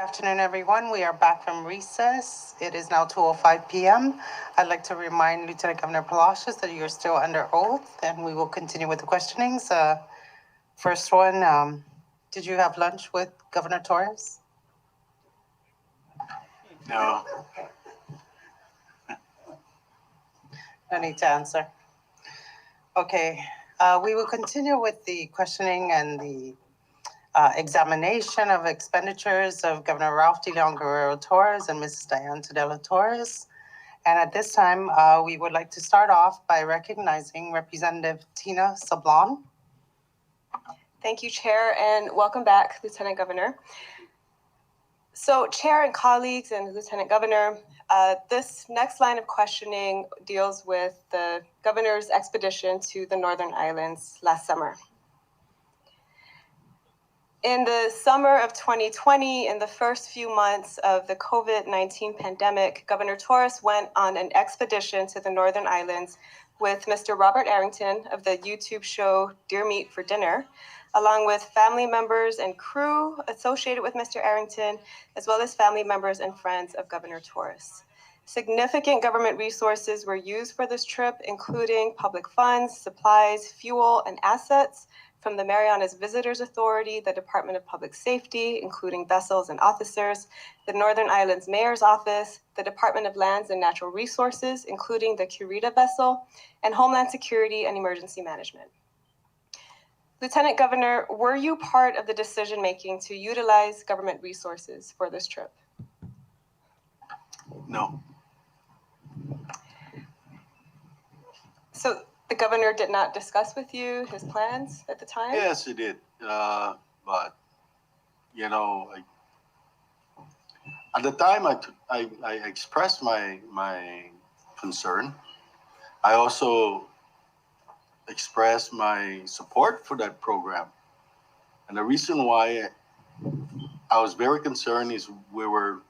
Afternoon, everyone. We are back from recess. It is now 2:05 p.m. I'd like to remind Lieutenant Governor Palacios that you're still under oath, and we will continue with the questionings. First one, did you have lunch with Governor Torres? No. No need to answer. Okay, we will continue with the questioning and the examination of expenditures of Governor Ralph D. Leon Guerrero Torres and Mrs. Diane Tadela Torres. And at this time, we would like to start off by recognizing Representative Tina Sablon. Thank you, Chair, and welcome back, Lieutenant Governor. So, Chair and colleagues and Lieutenant Governor, this next line of questioning deals with the Governor's expedition to the Northern Islands last summer. In the summer of 2020, in the first few months of the COVID-19 pandemic, Governor Torres went on an expedition to the Northern Islands with Mr. Robert Arrington of the YouTube show Deer Meat for Dinner, along with family members and crew associated with Mr. Arrington, as well as family members and friends of Governor Torres. Significant government resources were used for this trip, including public funds, supplies, fuel, and assets from the Marianas Visitors Authority, the Department of Public Safety, including vessels and officers, the Northern Islands Mayor's Office, the Department of Lands and Natural Resources, including the Curita vessel, and Homeland Security and Emergency Management. Lieutenant Governor, were you part of the decision-making to utilize government resources for this trip? No. So the governor did not discuss with you his plans at the time? Yes, he did. But, you know, at the time I expressed my concern. I also expressed my support for that program. And the reason why I was very concerned is the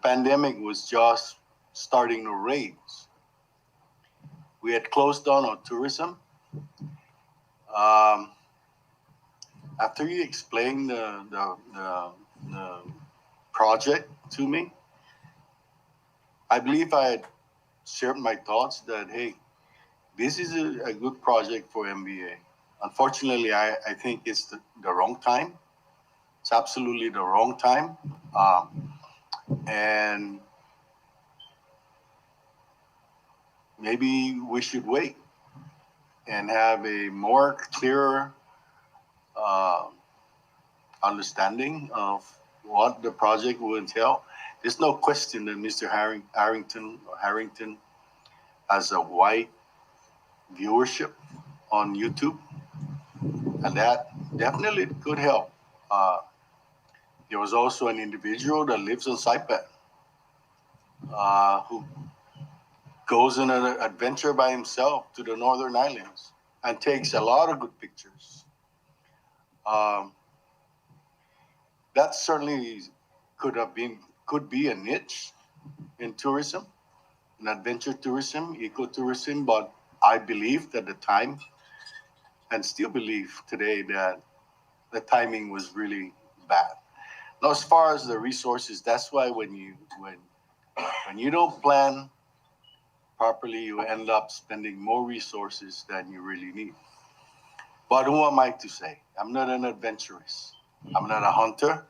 pandemic was just starting to raise. We had closed down our tourism. After you explained the project to me, I believe I had shared my thoughts that, hey, this is a good project for MBA. Unfortunately, I think it's the wrong time. It's absolutely the wrong time. And maybe we should wait and have a more clearer understanding of what the project will entail. There's no question that Mr. Harrington has a wide viewership on YouTube, and that definitely could help. There was also an individual that lives on Saipan who goes on an adventure by himself to the Northern Islands and takes a lot of good pictures. That certainly could be a niche in tourism, in adventure tourism, ecotourism, but I believed at the time, and still believe today, that the timing was really bad. Now, as far as the resources, that's why when you don't plan properly, you end up spending more resources than you really need. But who am I to say? I'm not an adventurist. I'm not a hunter,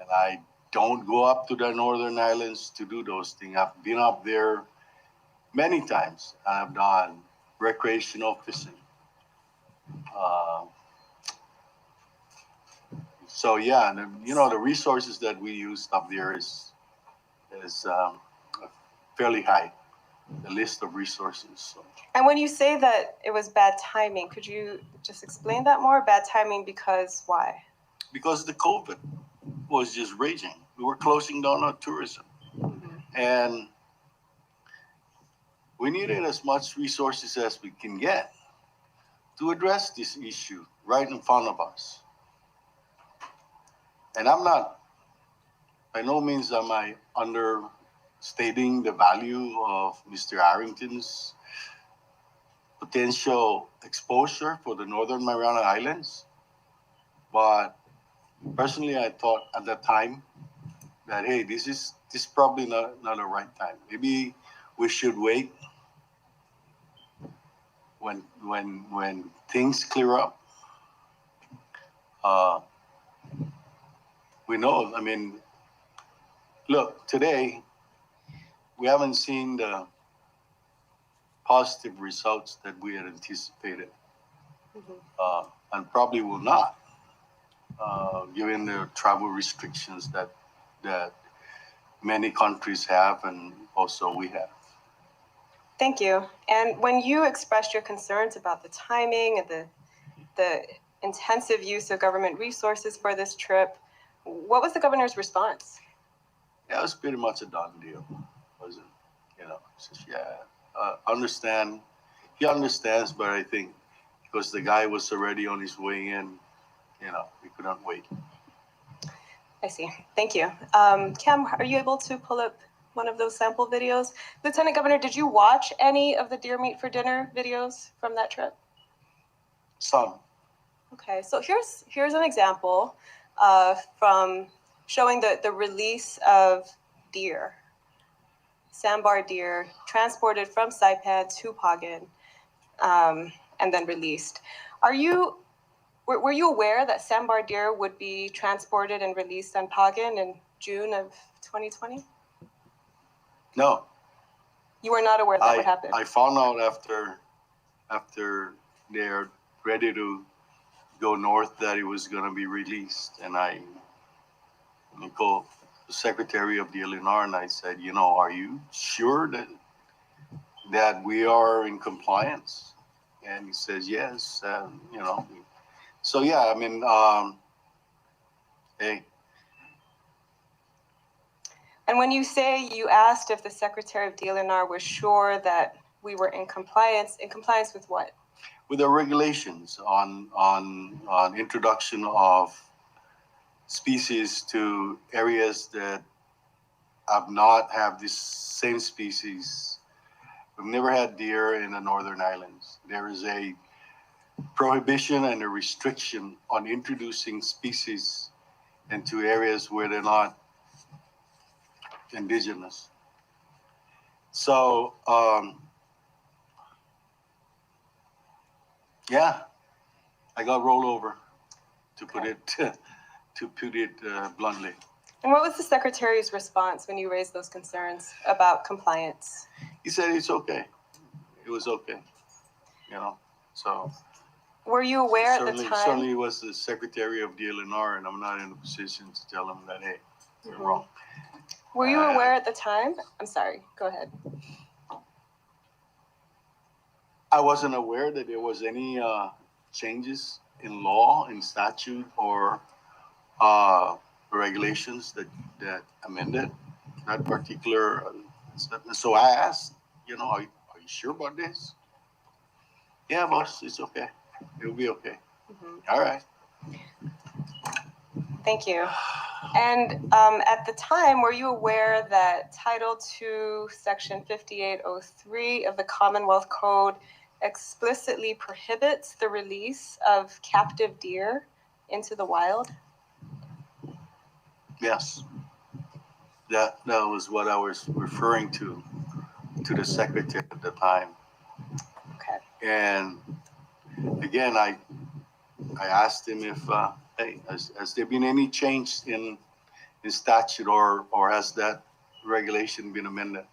and I don't go up to the Northern Islands to do those things. I've been up there many times. I've done recreational fishing. So yeah, the resources that we use up there is fairly high. The list of resources. So. And when you say that it was bad timing, could you just explain that more? Bad timing because why? Because the COVID was just raging. We were closing down our tourism. Mm-hmm. And we needed as much resources as we can get to address this issue right in front of us. And by no means am I understating the value of Mr. Arrington's potential exposure for the Northern Mariana Islands. But personally, I thought at that time that, hey, this is probably not the right time. Maybe we should wait when things clear up. We know, I mean, look, today we haven't seen the positive results that we had anticipated, and probably will not, given the travel restrictions that many countries have, and also we have. Thank you. And when you expressed your concerns about the timing and the intensive use of government resources for this trip, what was the governor's response? Yeah, it was pretty much a done deal, wasn't it? You know, says, yeah, understand. He understands, but I think because the guy was already on his way in, you know, we couldn't wait. I see. Thank you. Cam, are you able to pull up one of those sample videos? Lieutenant Governor, did you watch any of the deer meat for dinner videos from that trip? Some. Okay, so here's an example from showing the release of deer, sandbar deer, transported from Saipan to Pagan, and then released. Were you aware that sandbar deer would be transported and released on Pagan in June of 2020? No. You were not aware that would happen? I found out after they're ready to go north that it was going to be released, and I called the Secretary of the LNR and I said, you know, are you sure that we are in compliance? And he says yes. You know, so yeah, I mean, hey. And when you say you asked if the Secretary of DLNR was sure that we were in compliance with what? With the regulations on introduction of species to areas that have this same species. We've never had deer in the Northern Islands. There is a prohibition and a restriction on introducing species into areas where they're not indigenous. So, yeah, I got rolled over, to put it bluntly. And what was the Secretary's response when you raised those concerns about compliance? He said it's okay. It was okay, you know. So. Were you aware at the time? Certainly was the Secretary of DLNR, and I'm not in a position to tell him that, hey, you're wrong. Were you aware at the time? I'm sorry, go ahead. I wasn't aware that there was any changes in law, in statute, or regulations that amended that particular. So I asked, you know, are you sure about this? Yeah, boss, it's okay. It'll be okay. All right. Thank you. And at the time, were you aware that Title II, Section 5803 of the Commonwealth Code explicitly prohibits the release of captive deer into the wild? Yes. That was what I was referring to the Secretary at the time. Okay. And again, I asked him if, hey, has there been any change in statute or has that regulation been amended?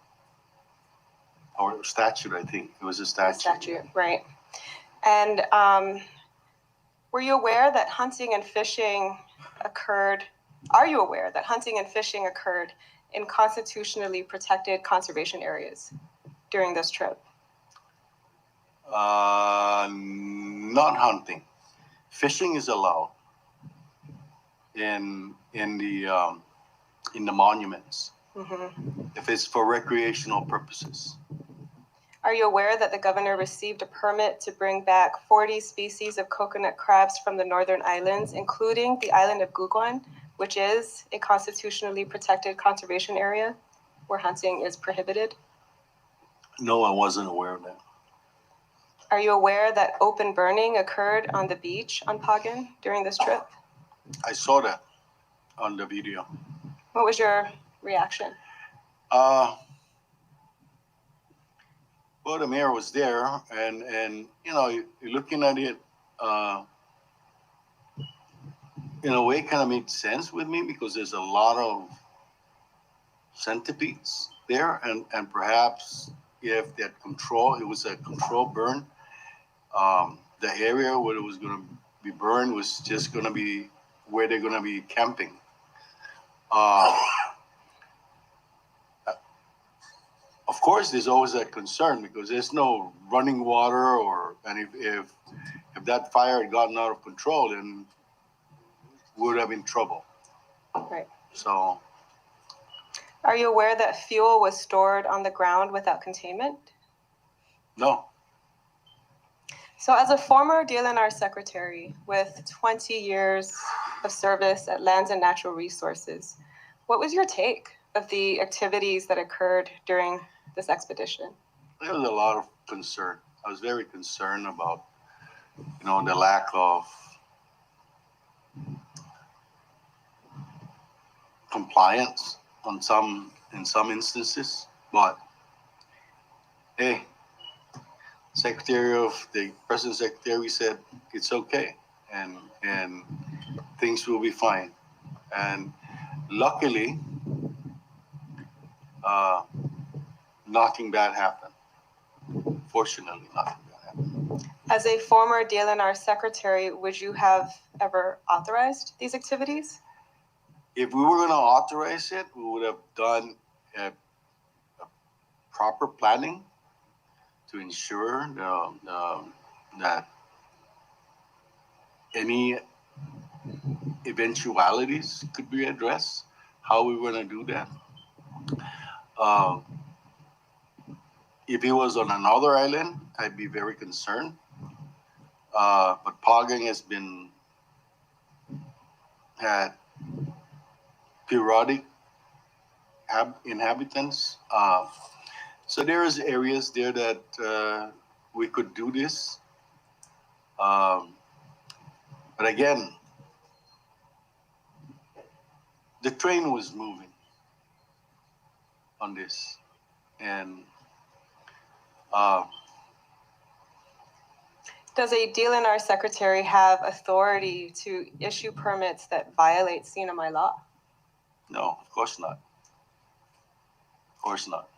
Or statute, I think. It was a statute. Statute, right. And were you aware that hunting and fishing occurred? Are you aware that hunting and fishing occurred in constitutionally protected conservation areas during this trip? Not hunting. Fishing is allowed in the monuments, if it's for recreational purposes. Are you aware that the governor received a permit to bring back 40 species of coconut crabs from the Northern Islands, including the island of Guguan, which is a constitutionally protected conservation area where hunting is prohibited? No, I wasn't aware of that. Are you aware that open burning occurred on the beach on Pagan during this trip? I saw that on the video. What was your reaction? Well, the mayor was there, and you know, you're looking at it, in a way, kind of made sense with me because there's a lot of centipedes there, and perhaps if that control, it was a control burn. The area where it was going to be burned was just going to be where they're going to be camping. Of course, there's always that concern because there's no running water, and if that fire had gotten out of control, then we would have been in trouble. Right. So, Are you aware that fuel was stored on the ground without containment? no. So as a former DLNR secretary with 20 years of service at Lands and Natural Resources, what was your take of the activities that occurred during this expedition? There was a lot of concern. I was very concerned about, the lack of compliance in some instances. But hey, President Secretary said it's okay, and things will be fine. And luckily, nothing bad happened. Fortunately, nothing bad happened. As a former DLNR secretary, would you have ever authorized these activities? If we were going to authorize it, we would have done a proper planning to ensure that any eventualities could be addressed. How we were going to do that? If it was on another island, I'd be very concerned. But Pagang had periodic inhabitants. So there is areas there that we could do this. But again, the train was moving on this. And does a DLNR secretary have authority to issue permits that violate CNMI law? No, of course not. Of course not.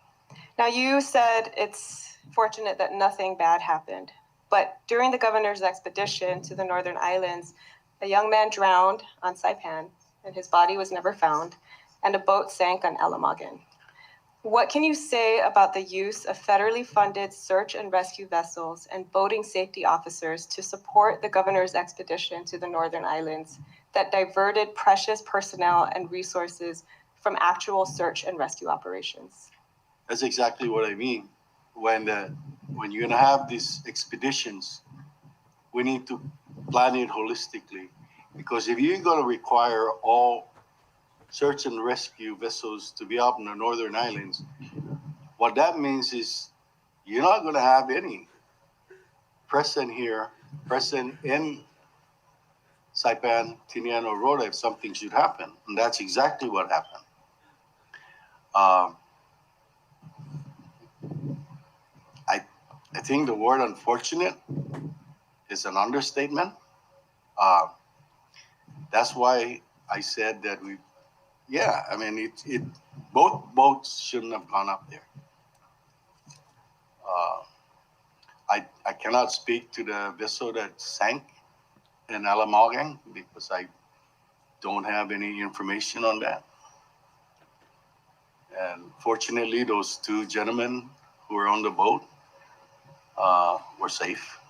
Now, you said it's fortunate that nothing bad happened, but during the governor's expedition to the Northern Islands, a young man drowned on Saipan, and his body was never found, and a boat sank on Alamagan. What can you say about the use of federally funded search and rescue vessels and boating safety officers to support the governor's expedition to the Northern Islands that diverted precious personnel and resources from actual search and rescue operations? That's exactly what I mean. When you're gonna have these expeditions, we need to plan it holistically, because if you're gonna require all search and rescue vessels to be up in the Northern Islands, what that means is you're not gonna have any present in Saipan, Tinian, or Rota if something should happen, and that's exactly what happened. I think the word unfortunate is an understatement. That's why I said that both boats shouldn't have gone up there. I cannot speak to the vessel that sank in Alamagang because I don't have any information on that. And fortunately, those two gentlemen who were on the boat were safe.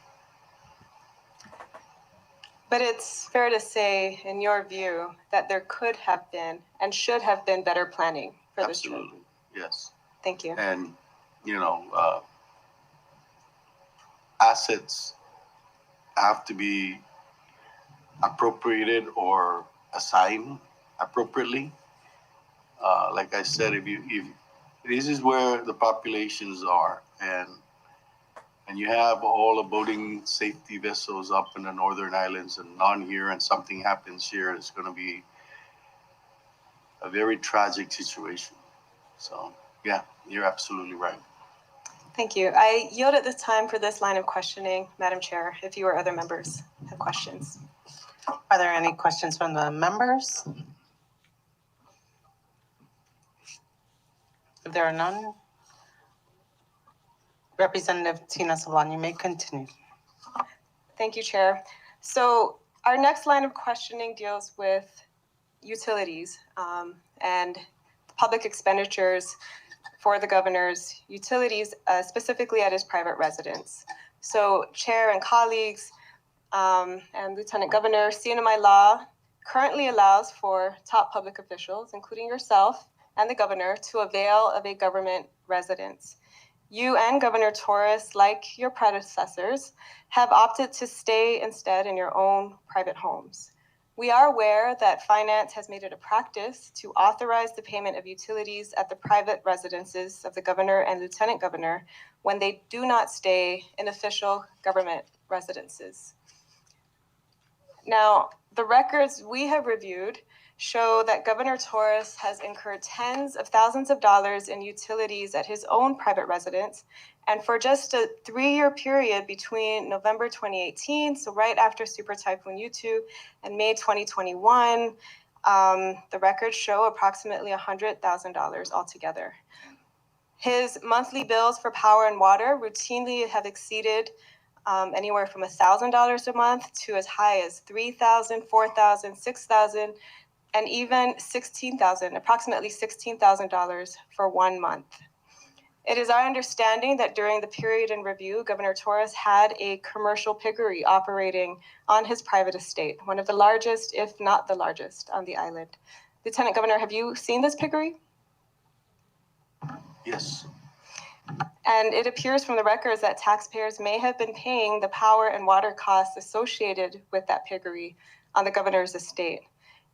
But it's fair to say, in your view, that there could have been and should have been better planning for this trip. Absolutely, yes. Thank you. And, assets have to be appropriated or assigned appropriately. Like I said, if this is where the populations are, and you have all the boating safety vessels up in the Northern Islands and none here, and something happens here, it's going to be a very tragic situation. So, yeah, you're absolutely right. Thank you. I yield at this time for this line of questioning, Madam Chair, if you or other members have questions. Are there any questions from the members? If there are none, Representative Tina Sablan, you may continue. Thank you, Chair. So our next line of questioning deals with utilities and public expenditures for the governor's utilities, specifically at his private residence. So Chair and colleagues and Lieutenant Governor, CNMI law currently allows for top public officials, including yourself and the governor, to avail of a government residence. You and Governor Torres, like your predecessors, have opted to stay instead in your own private homes. We are aware that finance has made it a practice to authorize the payment of utilities at the private residences of the governor and lieutenant governor when they do not stay in official government residences. Now, the records we have reviewed show that Governor Torres has incurred tens of thousands of dollars in utilities at his own private residence. And for just a 3-year period between November 2018, so right after Super Typhoon Yutu, and May 2021, the records show approximately $100,000 altogether. His monthly bills for power and water routinely have exceeded anywhere from $1,000 a month to as high as $3,000, $4,000, $6,000, and even $16,000, approximately $16,000 for 1 month. It is our understanding that during the period in review, Governor Torres had a commercial piggery operating on his private estate, one of the largest, if not the largest, on the island. Lieutenant Governor, have you seen this piggery? Yes. And it appears from the records that taxpayers may have been paying the power and water costs associated with that piggery on the governor's estate.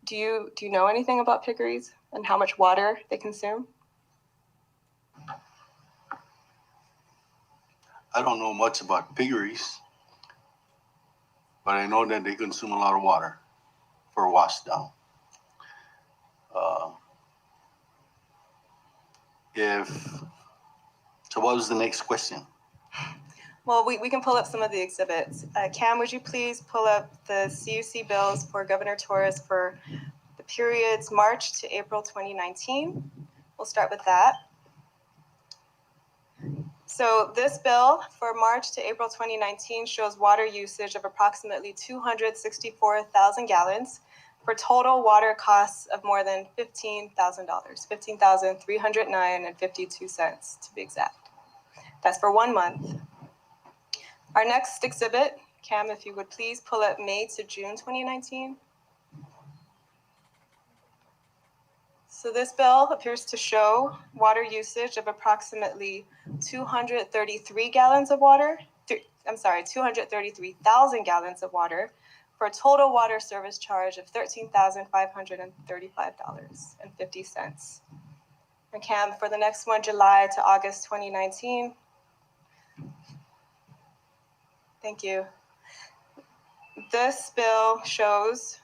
Do you know anything about piggeries and how much water they consume? I don't know much about piggeries, but I know that they consume a lot of water for wash down. So what was the next question? Well, we can pull up some of the exhibits. Cam, would you please pull up the CUC bills for Governor Torres for the periods March to April 2019? We'll start with that. So this bill for March to April 2019 shows water usage of approximately 264,000 gallons for total water costs of more than $15,000, $15,309.52 to be exact. That's for 1 month. Our next exhibit, Cam, if you would please pull up May to June 2019. So this bill appears to show water usage of approximately 233 gallons of water, 233,000 gallons of water for a total water service charge of $13,535.50. And Cam, for the next one, July to August 2019. Thank you. This bill shows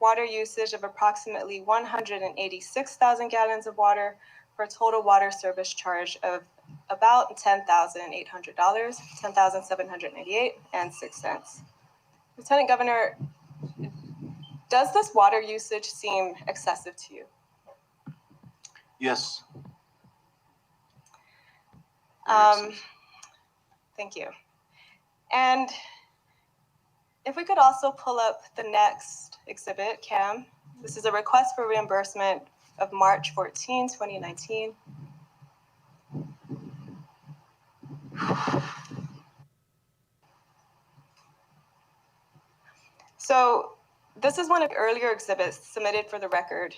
water usage of approximately 186,000 gallons of water for a total water service charge of about $10,800, $10,798.06. Lieutenant Governor, does this water usage seem excessive to you? Yes. Thank you. And if we could also pull up the next exhibit, Cam. This is a request for reimbursement of March 14, 2019. So this is one of the earlier exhibits submitted for the record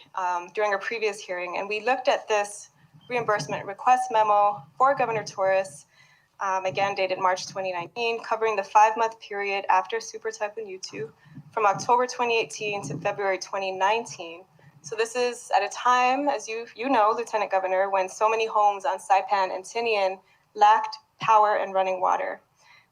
during a previous hearing, and we looked at this reimbursement request memo for Governor Torres, again dated March 2019, covering the 5-month period after Super Typhoon Yutu from October 2018 to February 2019. So this is at a time, as you know, Lieutenant Governor, when so many homes on Saipan and Tinian lacked power and running water.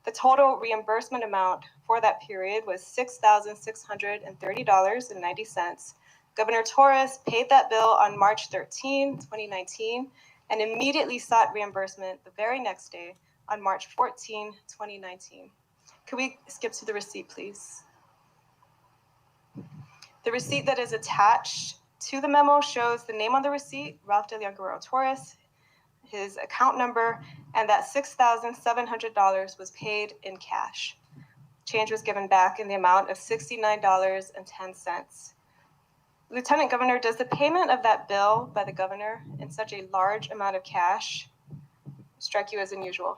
The total reimbursement amount for that period was $6,630.90, Governor Torres paid that bill on March 13, 2019, and immediately sought reimbursement the very next day on March 14, 2019. Could we skip to the receipt, please? The receipt that is attached to the memo shows the name on the receipt, Ralph de Leon Guerrero Torres, his account number, and that $6,700 was paid in cash. Change was given back in the amount of $69.10. Lieutenant Governor, does the payment of that bill by the governor in such a large amount of cash strike you as unusual?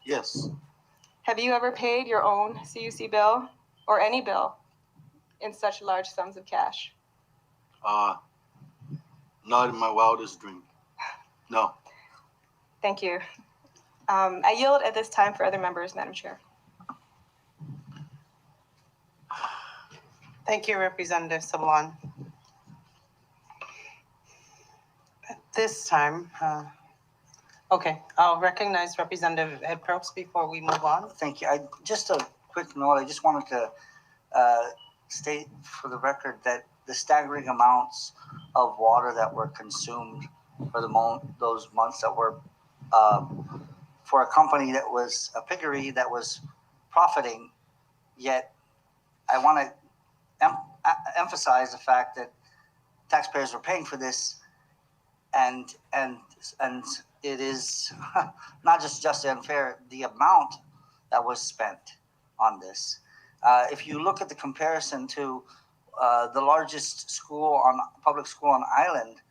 Yes. Have you ever paid your own CUC bill or any bill in such large sums of cash? Not in my wildest dream. No. Thank you. I yield at this time for other members, Madam Chair. Thank you, Representative Sablan. At this time, okay, I'll recognize Representative Ed Probst before we move on. Thank you. Just a quick note. I just wanted to state for the record that the staggering amounts of water that were consumed for those months that were for a company that was a piggery that was profiting, yet I want to emphasize the fact that taxpayers were paying for this, and it is not just unfair, the amount that was spent on this. If you look at the comparison to the largest public school on island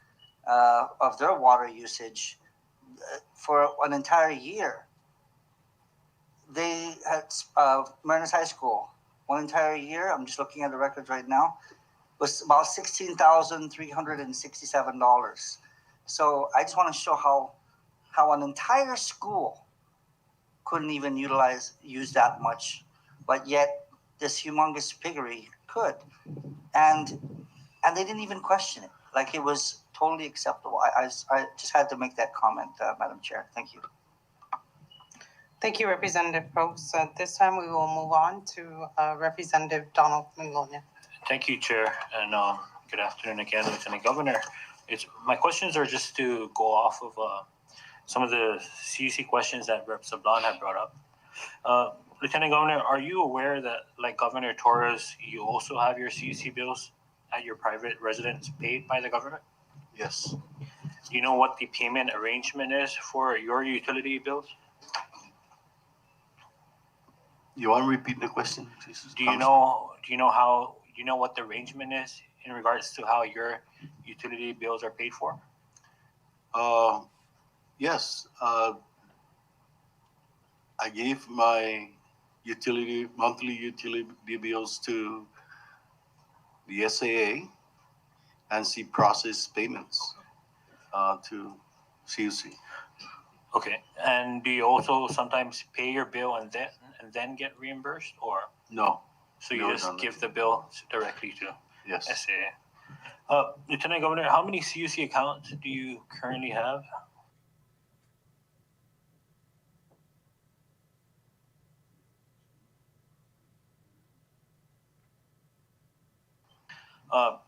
of their water usage for an entire year, they had Mariners High School, one entire year, I'm just looking at the records right now, was about $16,367. So I just want to show how an entire school couldn't even use that much, but yet this humongous piggery could, and they didn't even question it. Like, it was totally acceptable. I just had to make that comment, Madam Chair. Thank you. Thank you, Representative Probst. At this time, we will move on to Representative Donald Mangonia. Thank you, Chair, and good afternoon again, Lieutenant Governor. My questions are just to go off of some of the CUC questions that Rep. Sablan had brought up. Lieutenant Governor, are you aware that, like Governor Torres, you also have your CUC bills at your private residence paid by the government? Yes. Do you know what the payment arrangement is for your utility bills? You want to repeat the question? Do you know what the arrangement is in regards to how your utility bills are paid for? Yes. I gave my monthly utility bills to the SAA, and she processed payments to CUC. Okay, and do you also sometimes pay your bill and then get reimbursed, or No. so you No, just no, no. give the bill directly to Yes. SAA? Lieutenant Governor, how many CUC accounts do you currently have?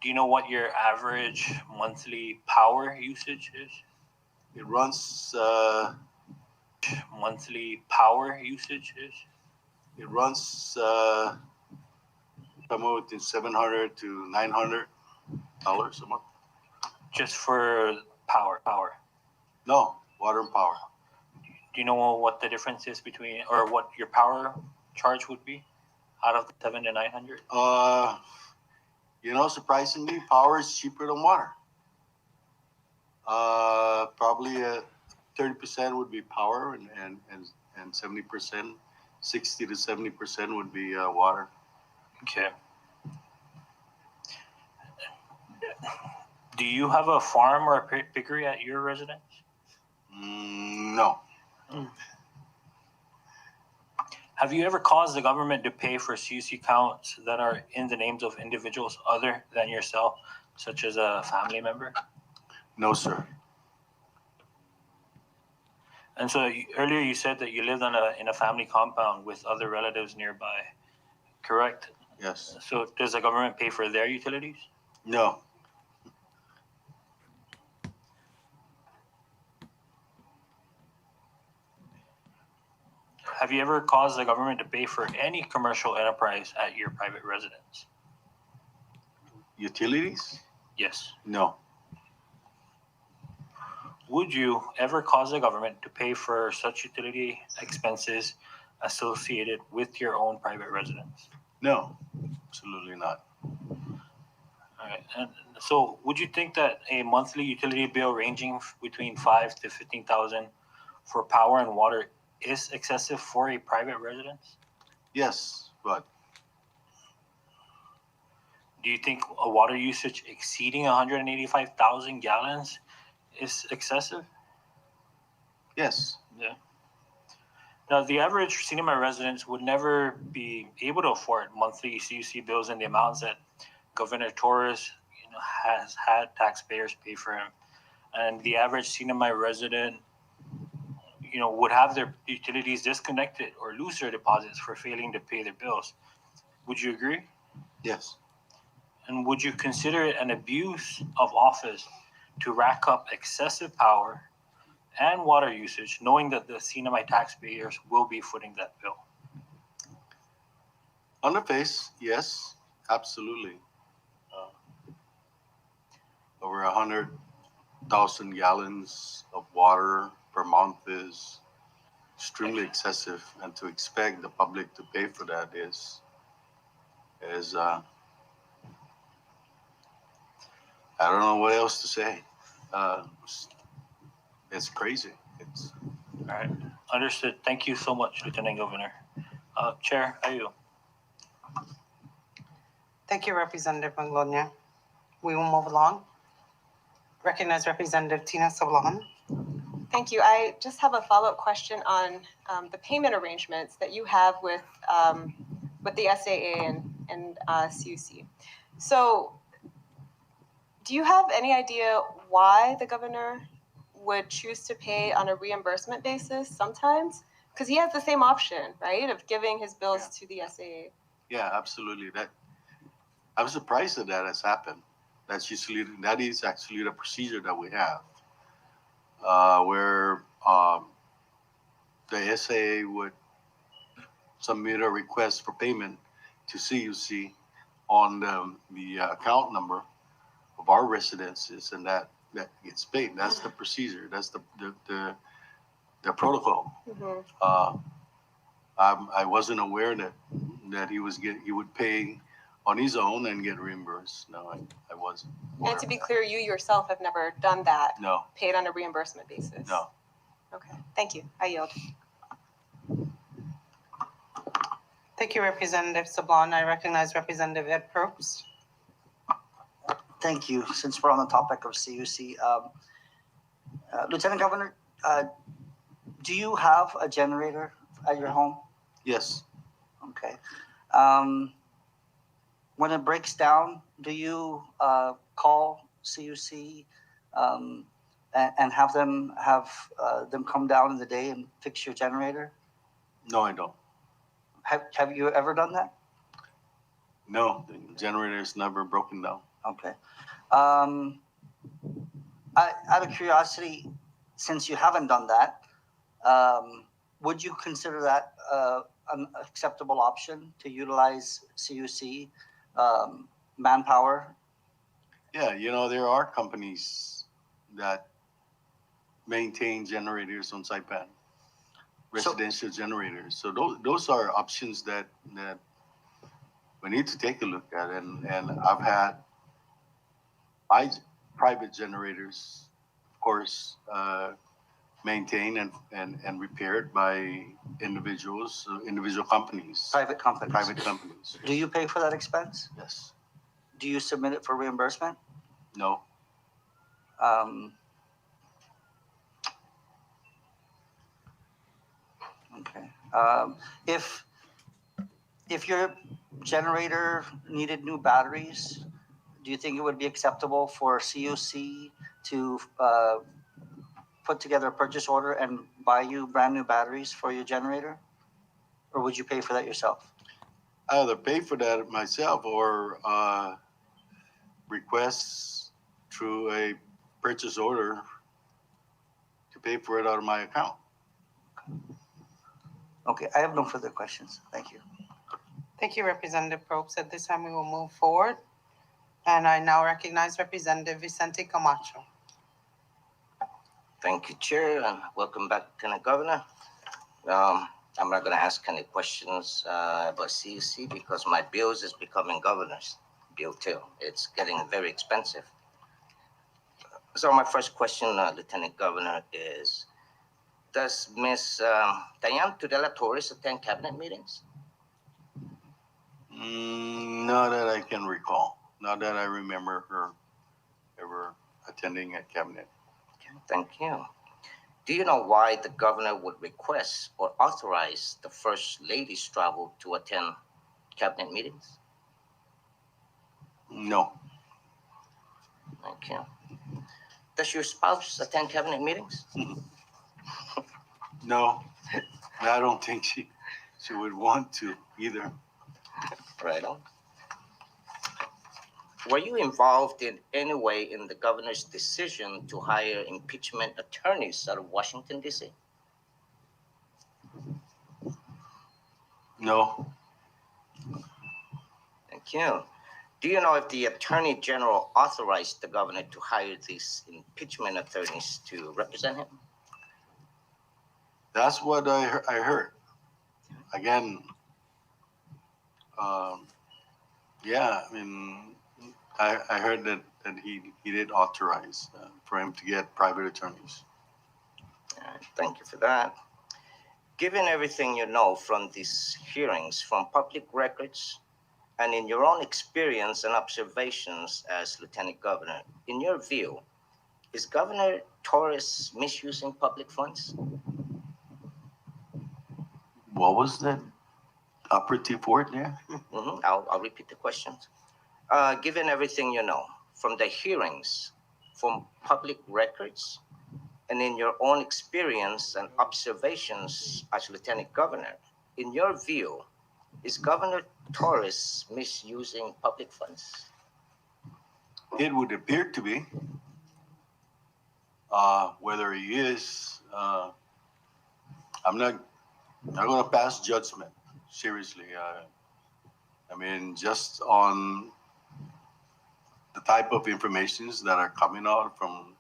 Do you know what your average monthly power usage is? It runs. Monthly power usage is? It runs somewhere within $700 to $900 a month. Just for power. No, water and power. Do you know what the difference is between, or what your power charge would be out of the 700 to 900? Surprisingly, power is cheaper than water. Probably 30% would be power, and 70%, 60 to 70% would be water. Okay. Do you have a farm or a piggery at your residence? No. Have you ever caused the government to pay for CUC accounts that are in the names of individuals other than yourself, such as a family member? No, sir. And so earlier you said that you lived in a family compound with other relatives nearby. correct? Yes. So does the government pay for their utilities? No. Have you ever caused the government to pay for any commercial enterprise at your private residence? Utilities? Yes. No. Would you ever cause the government to pay for such utility expenses associated with your own private residence? No. Absolutely not. All right. And so, would you think that a monthly utility bill ranging between 5 to 15,000 for power and water is excessive for a private residence? Yes, but Do you think a water usage exceeding 185,000 gallons is excessive? yes. Yeah. Now, the average cinema residents would never be able to afford monthly CUC bills in the amounts that Governor Torres, has had taxpayers pay for him, and the average cinema resident, would have their utilities disconnected or lose their deposits for failing to pay their bills. Would you agree? Yes. And would you consider it an abuse of office to rack up excessive power and water usage, knowing that the cinema taxpayers will be footing that bill? On the face, yes, absolutely. Over 100,000 gallons of water per month is extremely excessive, and to expect the public to pay for that is I don't know what else to say. It's crazy. It's All right, understood. Thank you so much, Lieutenant Governor. Chair, Ayu. Thank you, Representative Maglonia. We will move along. Recognize Representative Tina Sablan. Thank you. I just have a follow-up question on the payment arrangements that you have with the SAA and CUC. So, do you have any idea why the governor would choose to pay on a reimbursement basis sometimes? Because he has the same option, right, of giving his bills to the SAA. yeah, absolutely. I'm surprised that has happened. That is actually the procedure that we have, where the SAA would submit a request for payment to CUC on the account number of our residences, and that gets paid. That's the procedure. That's the protocol. Mm-hmm. I wasn't aware that he would pay on his own and get reimbursed. No, I wasn't. And to be clear, you yourself have never done that, No, paid on a reimbursement basis? no. Okay, thank you. I yield. Thank you, Representative Sablan. I recognize Representative Ed Probst. Thank you. Since we're on the topic of CUC, Lieutenant Governor, do you have a generator at your home? Yes, Okay. When it breaks down, do you call CUC and have them come down in the day and fix your generator? no, I don't. Have you ever done that? No, the generator's never broken down. Okay. Out of curiosity, since you haven't done that, would you consider that an acceptable option to utilize CUC manpower? Yeah, there are companies that maintain generators on Saipan, residential generators. So those are options that we need to take a look at. And I've had my private generators, of course, maintained and repaired by individual companies. Private companies. Private companies. Do you pay for that expense? Yes. Do you submit it for reimbursement? No. Okay. If your generator needed new batteries, do you think it would be acceptable for CUC to put together a purchase order and buy you brand new batteries for your generator? Or would you pay for that yourself? I either pay for that myself or request through a purchase order to pay for it out of my account. Okay, I have no further questions. Thank you. Thank you, Representative Probst. At this time, we will move forward. And I now recognize Representative Vicente Camacho. Thank you, Chair, and welcome back, Lieutenant Governor. I'm not going to ask any questions about CEC because my bills is becoming governor's bill too. It's getting very expensive. So my first question, Lieutenant Governor, is: does Ms. Diane Tudela Torres attend cabinet meetings? Not that I can recall. Not that I remember her ever attending a cabinet. Okay, thank you. Do you know why the governor would request or authorize the First Lady's travel to attend cabinet meetings? No. Thank you. Does your spouse attend cabinet meetings? No. I don't think she would want to either. Right on. Were you involved in any way in the governor's decision to hire impeachment attorneys out of Washington, D.C.? No. Thank you. Do you know if the Attorney General authorized the governor to hire these impeachment attorneys to represent him? That's what I heard. Again, yeah, I mean, I heard that he did authorize for him to get private attorneys. Thank you for that. Given everything you know from these hearings, from public records, and in your own experience and observations as Lieutenant Governor, in your view, is Governor Torres misusing public funds? What was that operative word there? I'll repeat the questions. Given everything you know from the hearings, from public records, and in your own experience and observations as Lieutenant Governor, in your view, is Governor Torres misusing public funds? It would appear to be. Whether he is, I'm not going to pass judgment. Seriously. I mean, just on the type of informations that are coming out from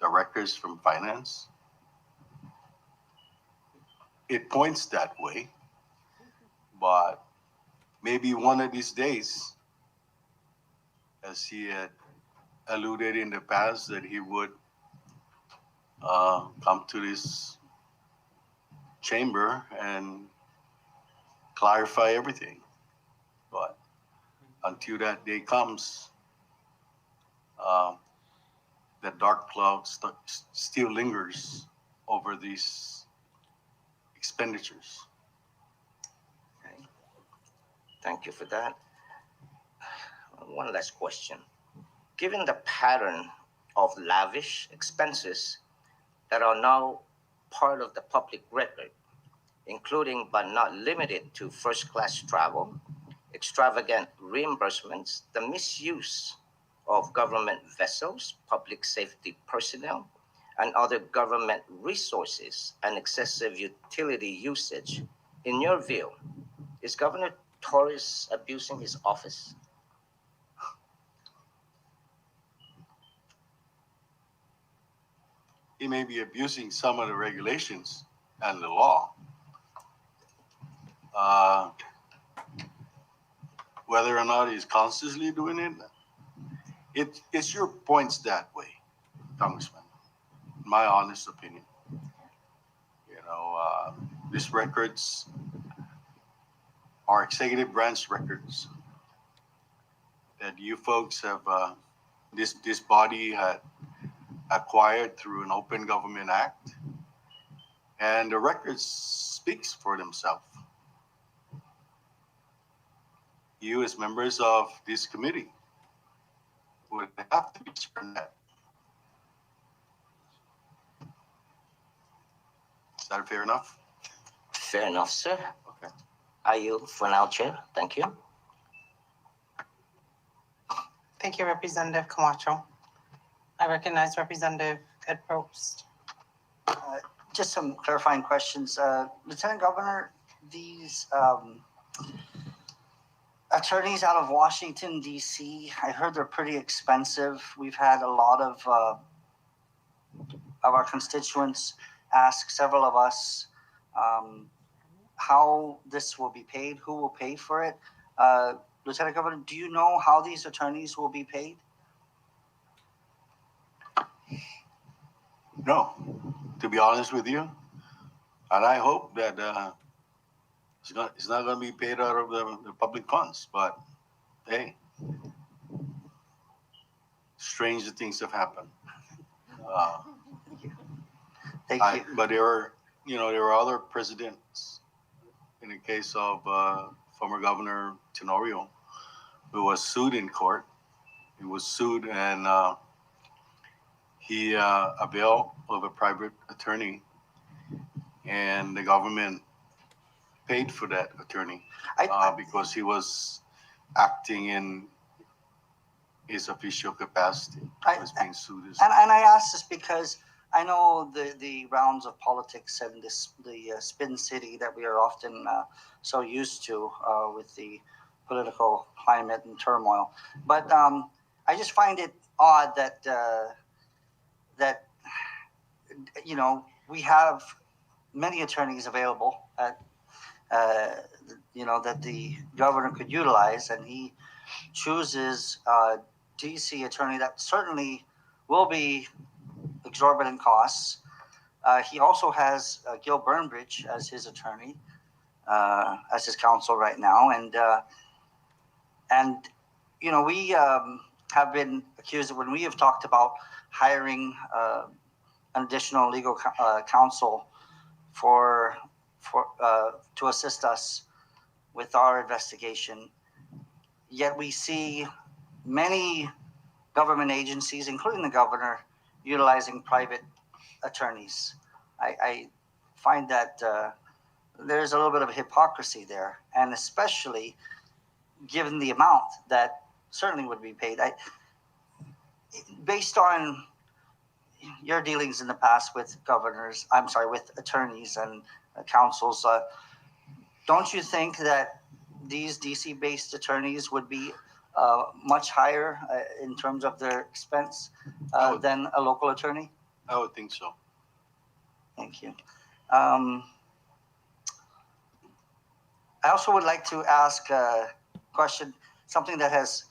the records from finance, it points that way. But maybe one of these days, as he had alluded in the past, that he would come to this chamber and clarify everything. But until that day comes, the dark cloud still lingers over these expenditures. Okay. Thank you for that. One last question. Given the pattern of lavish expenses that are now part of the public record, including but not limited to first-class travel, extravagant reimbursements, the misuse of government vessels, public safety personnel, and other government resources, and excessive utility usage, in your view, is Governor Torres abusing his office? He may be abusing some of the regulations and the law. Whether or not he's consciously doing it, it's your points that way, Congressman. My honest opinion. You know, these records are executive branch records that you folks have. This body had acquired through an Open Government Act, and the records speaks for themselves. You, as members of this committee, would have to be certain that. Is that fair enough? Fair enough, sir. Okay. I yield for now, Chair. Thank you. Thank you, Representative Camacho. I recognize Representative Ed Probst. Just some clarifying questions. Lieutenant Governor, these attorneys out of Washington, D.C., I heard they're pretty expensive. We've had a lot of our constituents ask several of us how this will be paid, who will pay for it. Lieutenant Governor, do you know how these attorneys will be paid? No, to be honest with you, and I hope that it's not going to be paid out of the public funds. But hey, stranger things have happened. Thank you. But there are other presidents. In the case of former Governor Tenorio, who was sued in court. He was sued and he availed of a private attorney, and the government paid for that attorney because he was acting in his official capacity. He was being sued. And I ask this because I know the rounds of politics and the spin city that we are often so used to with the political climate and turmoil. But I just find it odd that we have many attorneys available at that the governor could utilize, and he chooses a DC attorney that certainly will be exorbitant costs. He also has Gil Burnbridge as his attorney, as his counsel right now, and we have been accused of, when we have talked about hiring an additional legal counsel to assist us with our investigation. Yet we see many government agencies, including the governor, utilizing private attorneys. I find that there's a little bit of hypocrisy there, and especially given the amount that certainly would be paid. Based on your dealings in the past with with attorneys and counsels, don't you think that these DC-based attorneys would be much higher in terms of their expense than a local attorney? I would think so. Thank you. I also would like to ask a question, something that has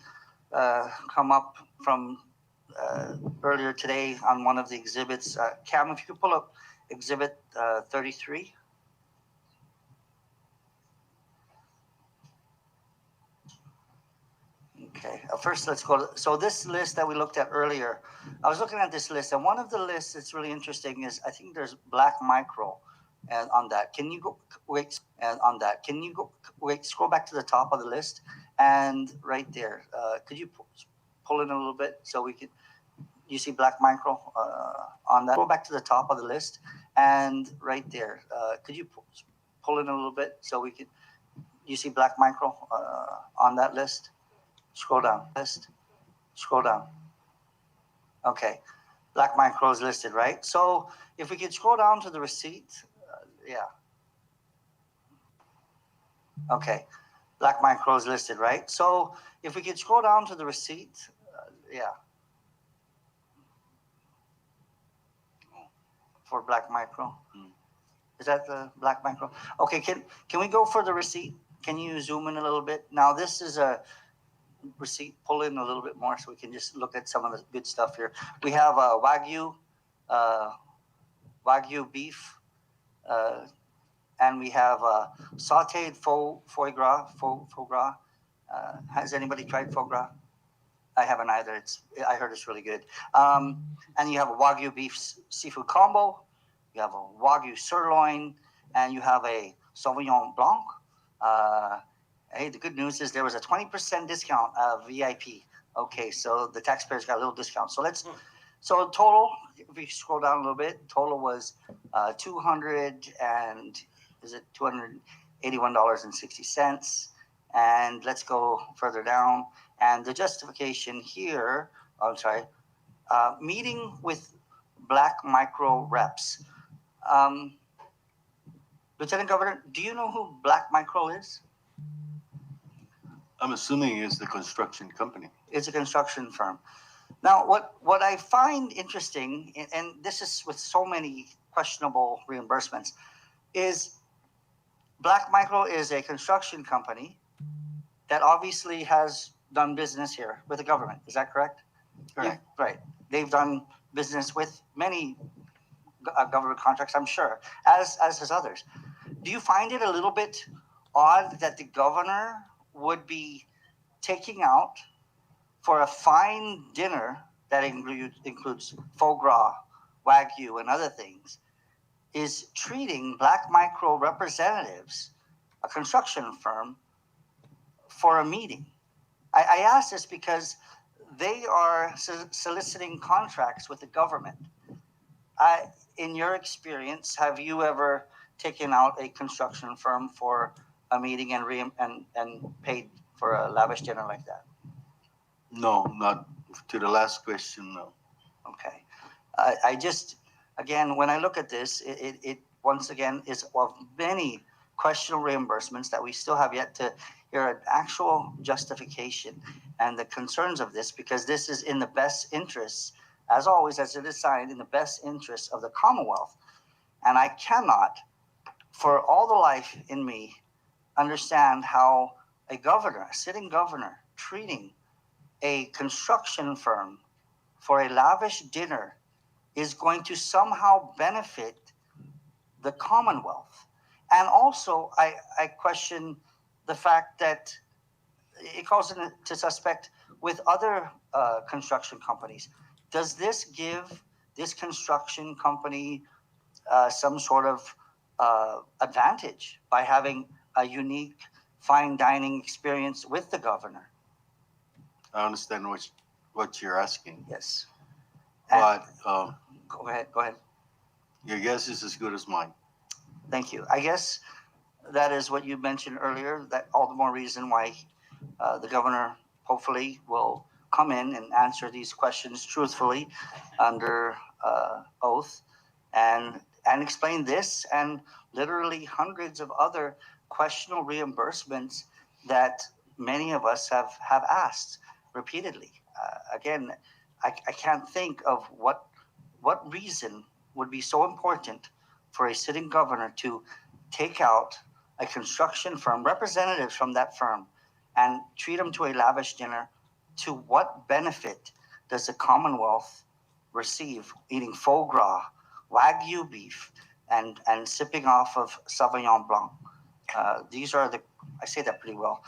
come up from earlier today on one of the exhibits. Cam, if you could pull up exhibit 33. Okay, first let's go so this list that we looked at earlier, I was looking at this list, and one of the lists that's really interesting is, I think there's Black Micro, and on that, can you go, scroll back to the top of the list, and right there, could you pull in a little bit so we could, you see Black Micro on that? Go back to the top of the list, and right there, could you pull in a little bit so we could, you see Black Micro on that list? Scroll down. Scroll down. Okay. Black Micro is listed, right? So if we could scroll down to the receipt, yeah. Okay. Black Micro is listed, right? So if we could scroll down to the receipt, yeah. For Black Micro. Is that the Black Micro? Okay, can we go for the receipt? Can you zoom in a little bit? Now this is a receipt, pull in a little bit more so we can just look at some of the good stuff here. We have Wagyu beef, and we have sauteed foie gras. Has anybody tried foie gras? I haven't either. I heard it's really good. And you have a Wagyu beef seafood combo. You have a Wagyu sirloin, and you have a Sauvignon Blanc. Hey, the good news is there was a 20% discount VIP. Okay, so the taxpayers got a little discount. So total, if we scroll down a little bit, total was 280 $81.60. And let's go further down. And the justification here, I'm sorry, meeting with Black Micro reps. Lieutenant Governor, do you know who Black Micro is? I'm assuming it's the construction company. It's a construction firm. Now, what I find interesting, and this is with so many questionable reimbursements, is Black Micro is a construction company that obviously has done business here with the government. Is that correct? Correct. Right. They've done business with many government contracts, I'm sure, as has others. Do you find it a little bit odd that the governor would be taking out for a fine dinner that includes foie gras, wagyu, and other things, is treating Black Micro representatives, a construction firm, for a meeting? I ask this because they are soliciting contracts with the government. In your experience, have you ever taken out a construction firm for a meeting and paid for a lavish dinner like that? No, not to the last question, no. Okay. I just, again, when I look at this, it once again is of many questionable reimbursements that we still have yet to hear an actual justification and the concerns of this, because this is in the best interests, as always, as it is signed, in the best interests of the Commonwealth. And I cannot, for all the life in me, understand how a governor, a sitting governor, treating a construction firm for a lavish dinner is going to somehow benefit the Commonwealth. And also, I question the fact that it causes to suspect with other construction companies. Does this give this construction company some sort of advantage by having a unique fine dining experience with the governor? I understand what you're asking. Yes. But Go ahead. your guess is as good as mine. Thank you. I guess that is what you mentioned earlier, that all the more reason why the governor hopefully will come in and answer these questions truthfully under oath and explain this and literally hundreds of other questionable reimbursements that many of us have asked repeatedly. Again, I can't think of what reason would be so important for a sitting governor to take out a construction firm, representatives from that firm, and treat them to a lavish dinner. To what benefit does the Commonwealth receive eating foie gras, wagyu beef, and sipping off of Sauvignon Blanc? These are I say that pretty well.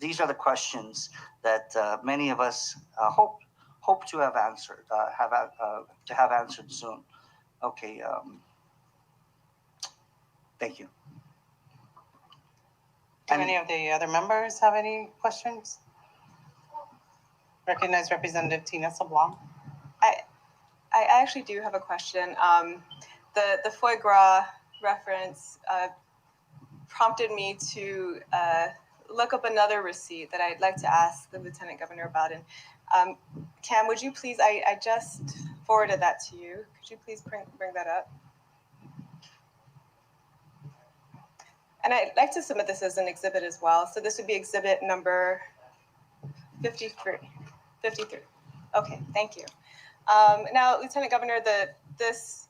These are the questions that many of us hope to have answered, to have answered soon. Okay. Thank you. Do any of the other members have any questions? Recognize Representative Tina Sablan. I actually do have a question. The foie gras reference prompted me to look up another receipt that I'd like to ask the Lieutenant Governor about. And Cam, would you please, I just forwarded that to you. Could you please bring that up? And I'd like to submit this as an exhibit as well. So this would be exhibit number 53. Okay, thank you. Now, Lieutenant Governor, this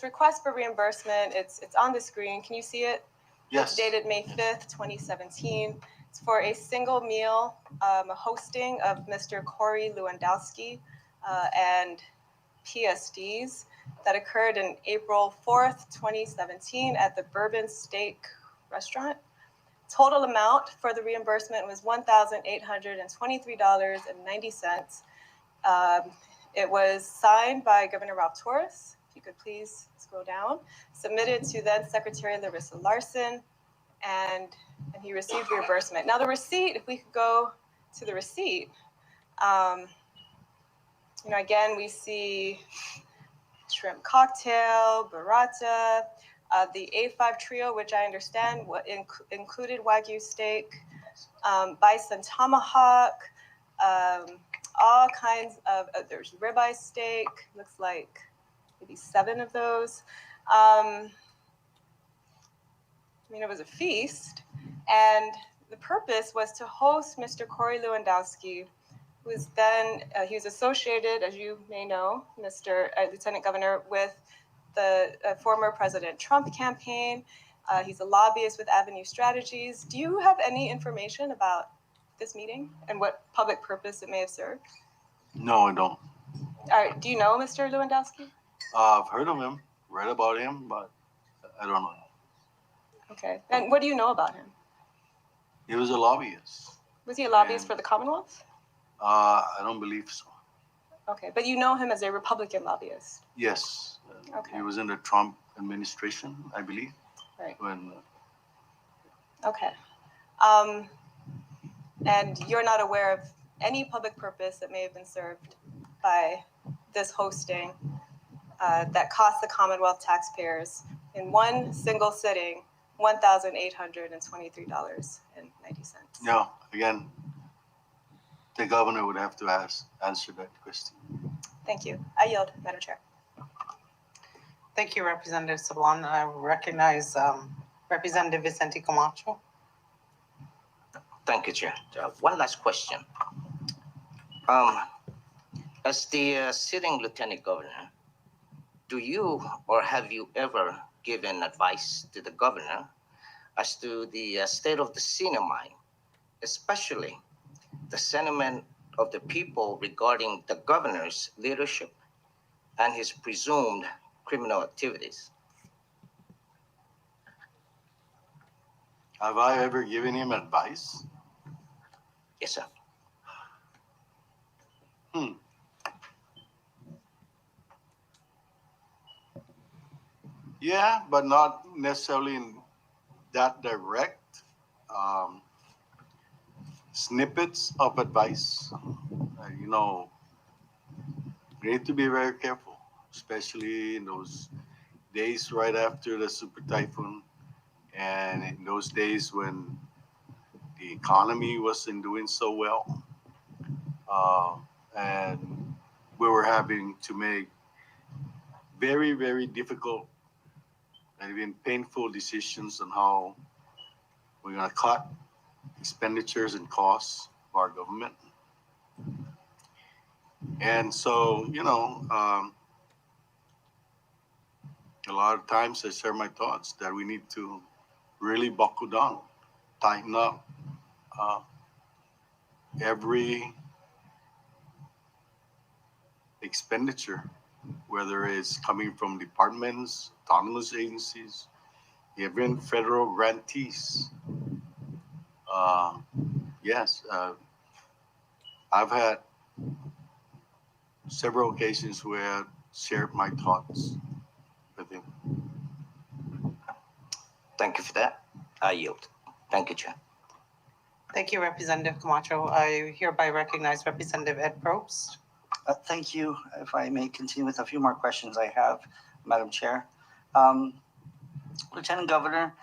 request for reimbursement, it's on the screen. Can you see it? Yes. It's dated May 5th, 2017. It's for a single meal hosting of Mr. Corey Lewandowski and PSDs that occurred in April 4th, 2017 at the Bourbon Steak Restaurant. Total amount for the reimbursement was $1,823.90. It was signed by Governor Ralph Torres. If you could please scroll down. Submitted to then Secretary Larissa Larson, and he received reimbursement. Now the receipt, if we could go to the receipt, again, we see shrimp cocktail, burrata, The A5 trio, which I understand included Wagyu steak, bison tomahawk, all kinds of, there's ribeye steak, looks like maybe 7 of those. I mean, it was a feast. And the purpose was to host Mr. Corey Lewandowski, who is then, he was associated, as you may know, Mr. Lieutenant Governor, with the former President Trump campaign. He's a lobbyist with Avenue Strategies. Do you have any information about this meeting and what public purpose it may have served? No, I don't. All right, do you know Mr. Lewandowski? I've heard of him, read about him, but I don't know. Okay, and what do you know about him? He was a lobbyist. Was he a lobbyist And- for the Commonwealth? I don't believe so. Okay, but you know him as a Republican lobbyist. Yes. Okay. He was in the Trump administration, I believe. Right. When Okay. And you're not aware of any public purpose that may have been served by this hosting that cost the Commonwealth taxpayers in one single sitting $1,823.90. no, again, the governor would have to answer that question. Thank you. I yield, Madam Chair. Thank you, Representative Sablan. I recognize Representative Vicente Camacho. Thank you, Chair. One last question. As the sitting Lieutenant Governor, do you or have you ever given advice to the Governor as to the state of the senior mine, especially the sentiment of the people regarding the Governor's leadership and his presumed criminal activities? Have I ever given him advice? Yes, sir. Yeah, but not necessarily in that direct. Snippets of advice. You know, we need to be very careful, especially in those days right after the super typhoon and in those days when the economy wasn't doing so well. And we were having to make very, very difficult and even painful decisions on how we're going to cut expenditures and costs of our government. And so, you know, a lot of times I share my thoughts that we need to really buckle down, tighten up every expenditure, whether it's coming from departments, autonomous agencies, even federal grantees. Yes, I've had several occasions where I shared my thoughts with him. Thank you for that. I yield. Thank you, Chair. Thank you, Representative Camacho. I hereby recognize Representative Ed Probst. Thank you. If I may continue with a few more questions I have, Madam Chair. Lieutenant Governor,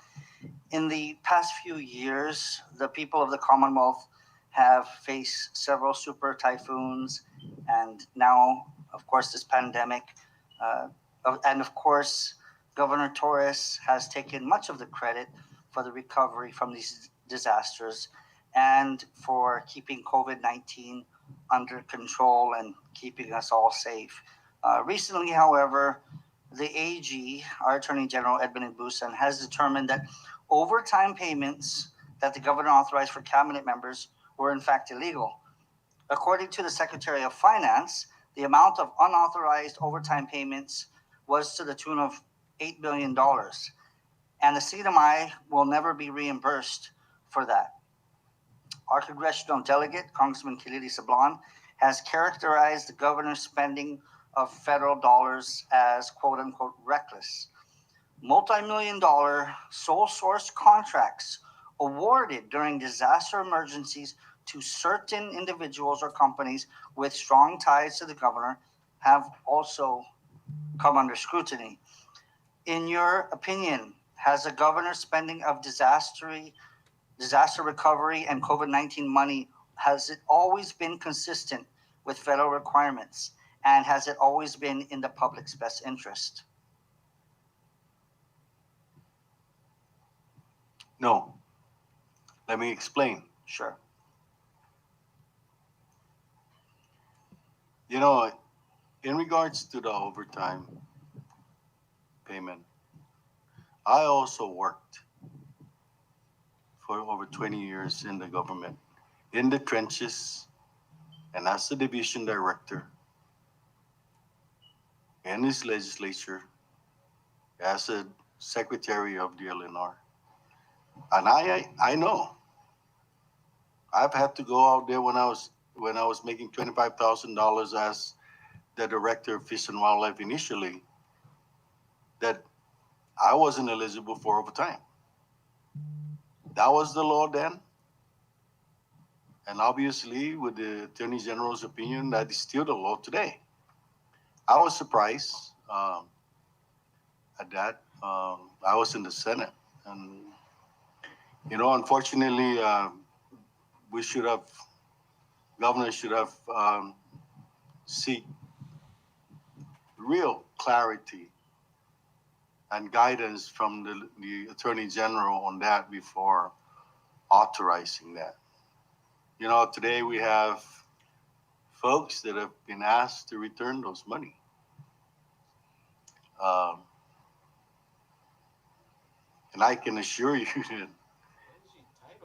in the past few years, the people of the Commonwealth have faced several super typhoons and now, of course, this pandemic. And of course, Governor Torres has taken much of the credit for the recovery from these disasters and for keeping COVID-19 under control and keeping us all safe. Recently, however, the AG, our Attorney General Edmund Busan, has determined that overtime payments that the governor authorized for cabinet members were in fact illegal. According to the Secretary of Finance, the amount of unauthorized overtime payments was to the tune of $8 billion, and the CNMI will never be reimbursed for that. Our congressional delegate, Congressman Kandit Sablan, has characterized the governor's spending of federal dollars as quote unquote reckless. Multi-million-dollar sole source contracts awarded during disaster emergencies to certain individuals or companies with strong ties to the governor have also come under scrutiny. In your opinion, has the governor's spending of disaster recovery and COVID-19 money, has it always been consistent with federal requirements? And has it always been in the public's best interest? No. Let me explain. Sure. You know, in regards to the overtime payment, I also worked for over 20 years in the government, in the trenches, and as a division director, in his legislature, as a secretary of the LNR. And I know. I've had to go out there when I was making $25,000 as the director of Fish and Wildlife initially, that I wasn't eligible for overtime. That was the law then. And obviously, with the Attorney General's opinion, that is still the law today. I was surprised at that. I was in the Senate. And, you know, unfortunately, governor should have seek real clarity and guidance from the Attorney General on that before authorizing that. You know, today we have folks that have been asked to return those money. And I can assure you that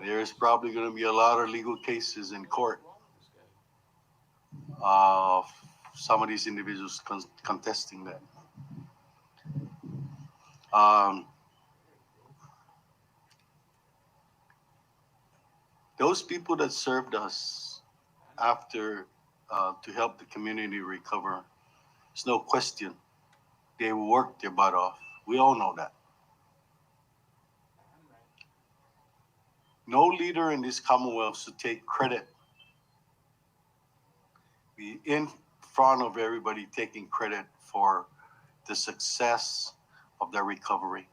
there's probably going to be a lot of legal cases in court of some of these individuals contesting that. Those people that served us after to help the community recover, there's no question, they worked their butt off. We all know that. No leader in this Commonwealth should take credit, be in front of everybody taking credit for the success of the recovery.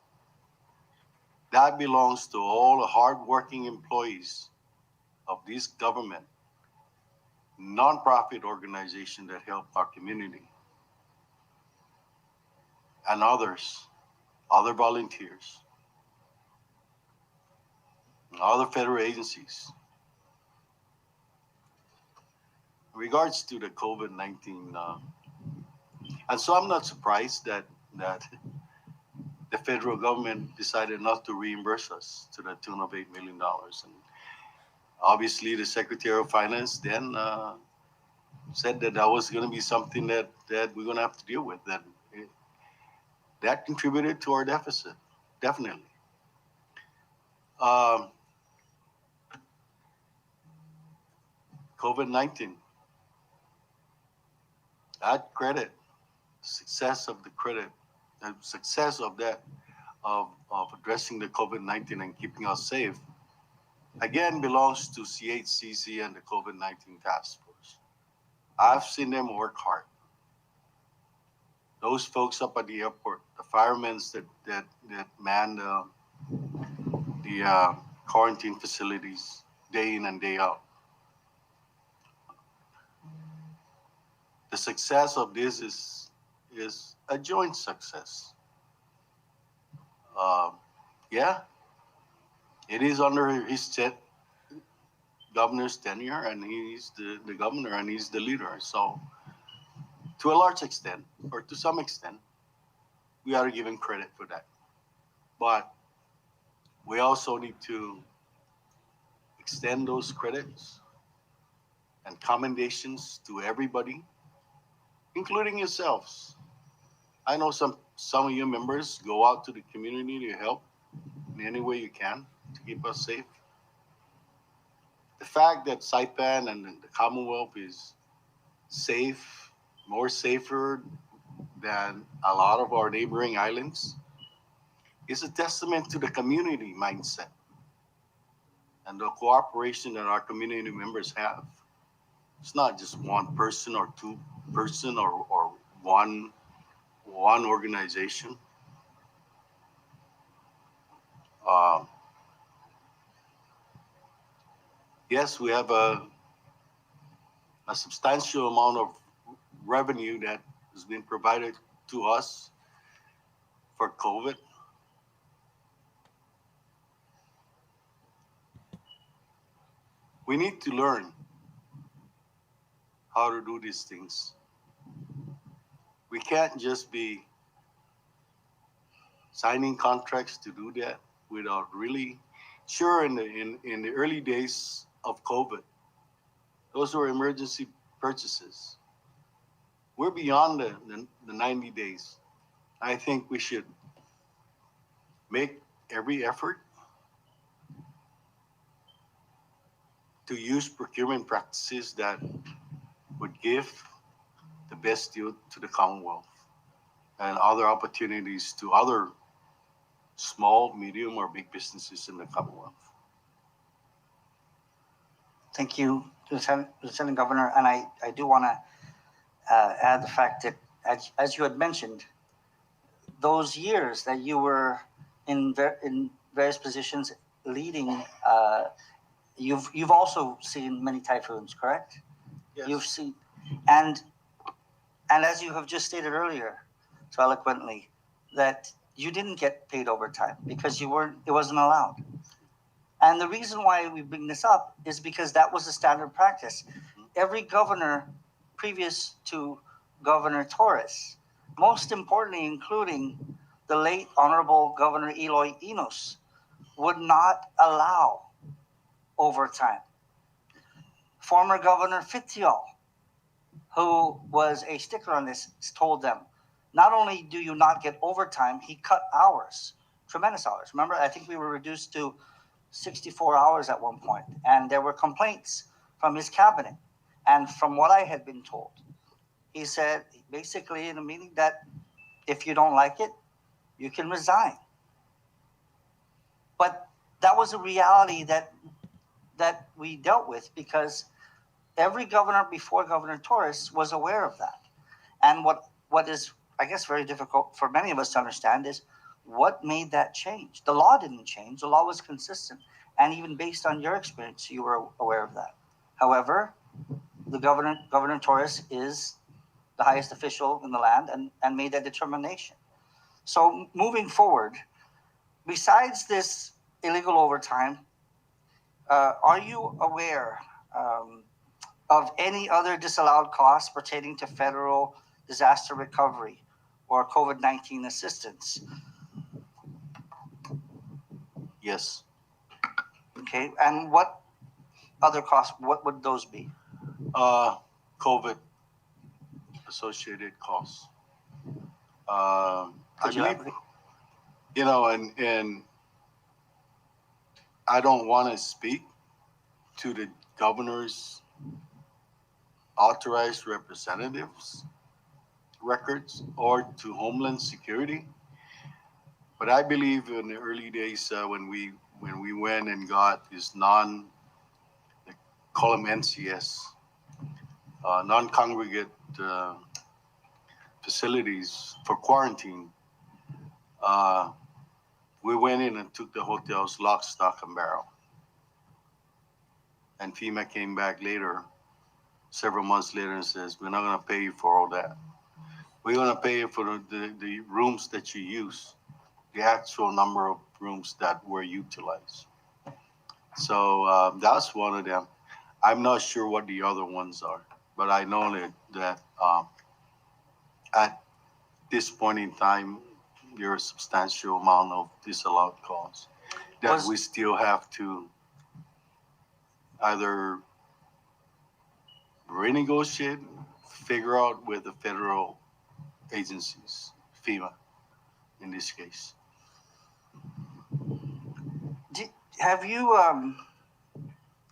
That belongs to all the hardworking employees of this government, nonprofit organization that help our community, and others, other volunteers, and other federal agencies. In regards to the COVID-19, and so I'm not surprised that the federal government decided not to reimburse us to the tune of $8 million. And obviously, the Secretary of Finance then said that was going to be something that we're going to have to deal with. That contributed to our deficit, definitely. COVID-19, that credit, success of that, of addressing the COVID-19 and keeping us safe, again belongs to CHCC and the COVID-19 task force. I've seen them work hard. Those folks up at the airport, the firemen that man the quarantine facilities day in and day out. The success of this is a joint success. Yeah, it is under his governor's tenure, and he's the governor and he's the leader. So to a large extent, or to some extent, we are given credit for that. But we also need to extend those credits and commendations to everybody, including yourselves. I know some of you members go out to the community to help in any way you can to keep us safe. The fact that Saipan and the Commonwealth is safe, more safer than a lot of our neighboring islands, is a testament to the community mindset and the cooperation that our community members have. It's not just one person or two person or one organization. Yes, we have a substantial amount of revenue that has been provided to us for COVID. We need to learn how to do these things. We can't just be signing contracts to do that without really sure in the early days of COVID. Those were emergency purchases. We're beyond the 90 days. I think we should make every effort to use procurement practices that would give the best deal to the Commonwealth and other opportunities to other small, medium, or big businesses in the Commonwealth. Thank you, Lieutenant Governor. And I do want to add the fact that, as you had mentioned, those years that you were in various positions leading, you've also seen many typhoons, correct? Yes. You've seen, and as you have just stated earlier, so eloquently, that you didn't get paid overtime because it wasn't allowed. And the reason why we bring this up is because that was the standard practice. Every governor previous to Governor Torres, most importantly, including the late Honorable Governor Eloy Enos, would not allow overtime. Former Governor Fitial, who was a stickler on this, told them, not only do you not get overtime, he cut hours, tremendous hours. Remember, I think we were reduced to 64 hours at one point, and there were complaints from his cabinet. And from what I had been told, he said basically in a meeting that if you don't like it, you can resign. But that was a reality that we dealt with because every governor before Governor Torres was aware of that. And what is, I guess, very difficult for many of us to understand is what made that change. The law didn't change. The law was consistent. And even based on your experience, you were aware of that. However, the Governor Torres is the highest official in the land and made that determination. So moving forward, besides this illegal overtime, are you aware of any other disallowed costs pertaining to federal disaster recovery or COVID-19 assistance? Yes. Okay, and what other costs, what would those be? COVID associated costs. I believe, and I don't want to speak to the governor's authorized representatives' records or to Homeland Security, but I believe in the early days when we went and got this call them NCS, non-congregate facilities for quarantine, we went in and took the hotels lock, stock, and barrel. And FEMA came back later, several months later, and says, we're not going to pay you for all that. We're going to pay you for the rooms that you use, the actual number of rooms that were utilized. So that's one of them. I'm not sure what the other ones are, but I know that at this point in time, there's a substantial amount of disallowed costs that we still have to either renegotiate, figure out with the federal agencies, FEMA in this case. Have you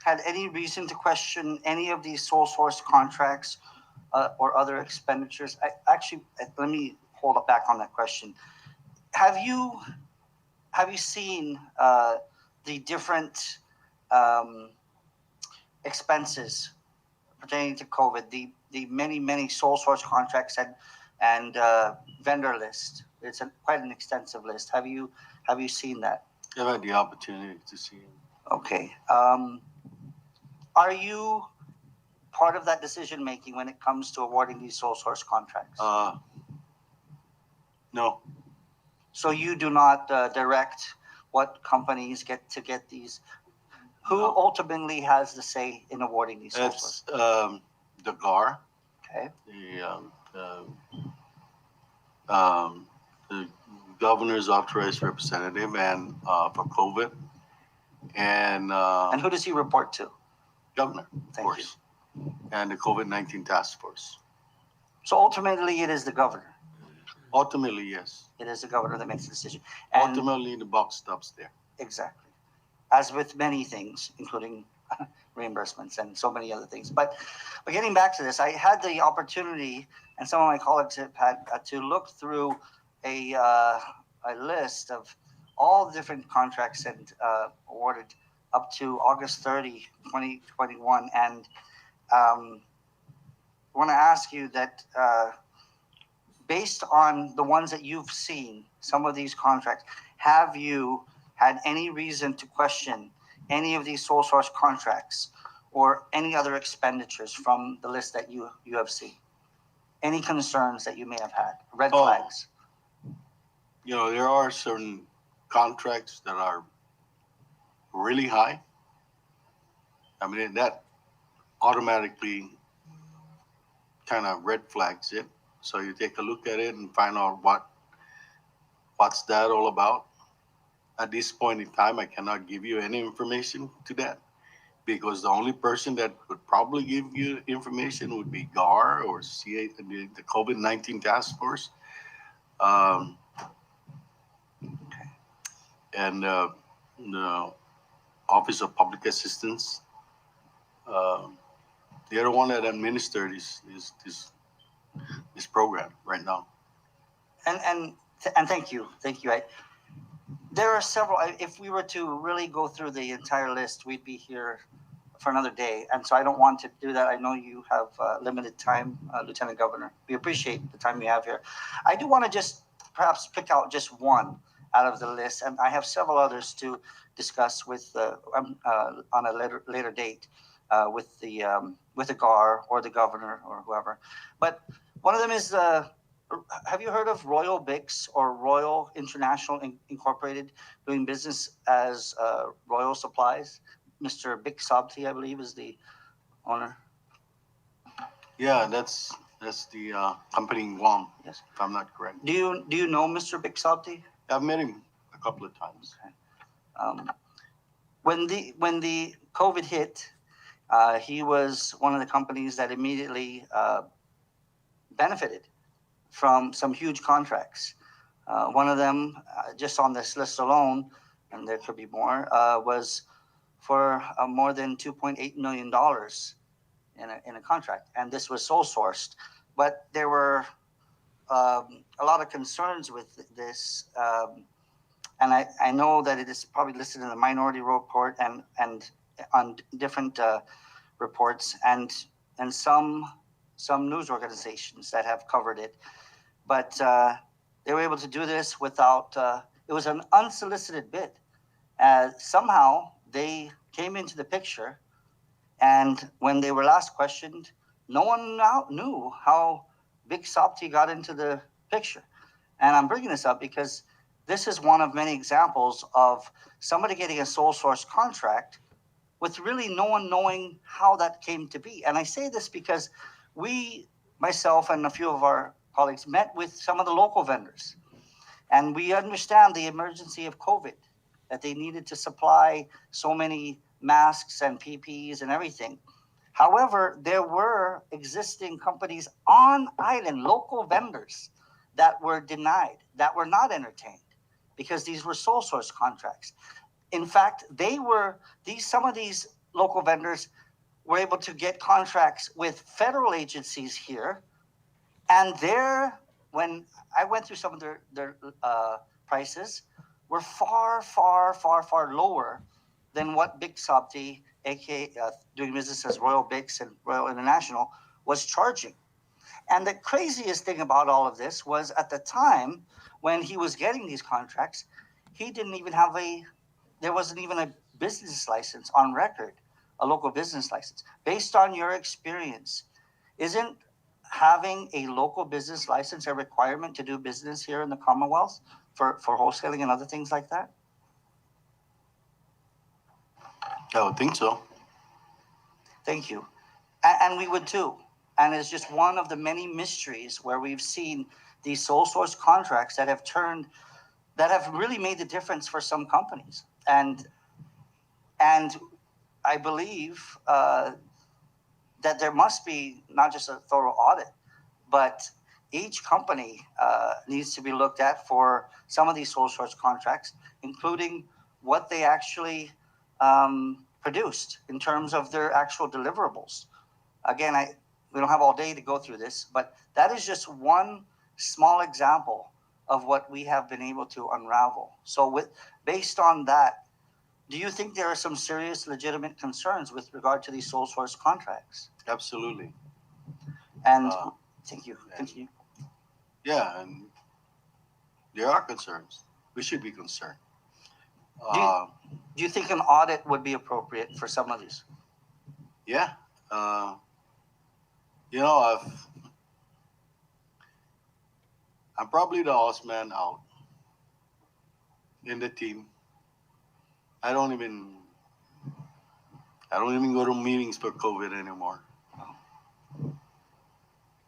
had any reason to question any of these sole source contracts or other expenditures? Let me hold up back on that question. Have you seen the different expenses pertaining to COVID, the many sole source contracts and vendor list? It's quite an extensive list. Have you seen that? I've had the opportunity to see him. Okay. Are you part of that decision making when it comes to awarding these sole source contracts? No, So you do not direct what companies get these. Who No. ultimately has the say in awarding these sole source? it's the GAR, Okay. The governor's authorized representative, and for COVID, and And who does he report to? governor, of Thank course, and the COVID-19 task force. So ultimately, it is the governor. Ultimately, yes. It is the governor that makes the decision. And Ultimately, the buck stops there. exactly. As with many things, including reimbursements and so many other things. But getting back to this, I had the opportunity, and some of my colleagues have had to look through a list of all the different contracts and awarded up to August 30, 2021. And I want to ask you that based on the ones that you've seen, some of these contracts, have you had any reason to question any of these sole source contracts or any other expenditures from the list that you have seen? Any concerns that you may have had? Red Oh. flags? You know, there are certain contracts that are really high. I mean, that automatically kind of red flags it. So you take a look at it and find out what's that all about. At this point in time, I cannot give you any information to that, because the only person that would probably give you information would be GAR or the COVID-19 task force. And the Office of Public Assistance. They're the one that administers this program right now. And thank you. There are several. If we were to really go through the entire list, we'd be here for another day. And so I don't want to do that. I know you have limited time, Lieutenant Governor. We appreciate the time you have here. I do want to just perhaps pick out just one out of the list, and I have several others to discuss with on a later date with the GAR or the governor or whoever. But one of them is. Have you heard of Royal Bix or Royal International Incorporated, doing business as Royal Supplies? Mr. Bix Sabti, I believe, is the owner. Yeah, that's the company in Guam. Yes. If I'm not correct. Do you know Mr. Bix Sabti? I've met him a couple of times. Okay. When the COVID hit, he was one of the companies that immediately benefited from some huge contracts. One of them, just on this list alone, and there could be more, was for more than $2.8 million in a contract. And this was sole sourced. But there were a lot of concerns with this. And I know that it is probably listed in the minority report and on different reports and some news organizations that have covered it. But they were able to do this without, it was an unsolicited bid. Somehow they came into the picture, and when they were last questioned, no one knew how Big Sopti got into the picture. And I'm bringing this up because this is one of many examples of somebody getting a sole source contract with really no one knowing how that came to be. And I say this because myself and a few of our colleagues met with some of the local vendors, and we understand the emergency of COVID, that they needed to supply so many masks and PPEs and everything. However, there were existing companies on island, local vendors, that were denied, that were not entertained, because these were sole source contracts. In fact, some of these local vendors were able to get contracts with federal agencies here. And when I went through some of their prices, were far, far, far, far lower than what Big Sabti, aka doing business as Royal Bix and Royal International, was charging. And the craziest thing about all of this was, at the time when he was getting these contracts, he didn't even have a there wasn't even a business license on record, a local business license. Based on your experience, isn't having a local business license a requirement to do business here in the Commonwealth for wholesaling and other things like that? I would think so. Thank you. And we would too. And it's just one of the many mysteries where we've seen these sole source contracts that have really made the difference for some companies. And I believe that there must be not just a thorough audit, but each company needs to be looked at for some of these sole source contracts, including what they actually produced in terms of their actual deliverables. Again, we don't have all day to go through this, but that is just one small example of what we have been able to unravel. So based on that, do you think there are some serious legitimate concerns with regard to these sole source contracts? Absolutely. And thank you. Continue. Yeah, and there are concerns. We should be concerned. Do you think an audit would be appropriate for some of these? Yeah. You know, I'm probably the odd man out in the team. I don't even go to meetings for COVID anymore.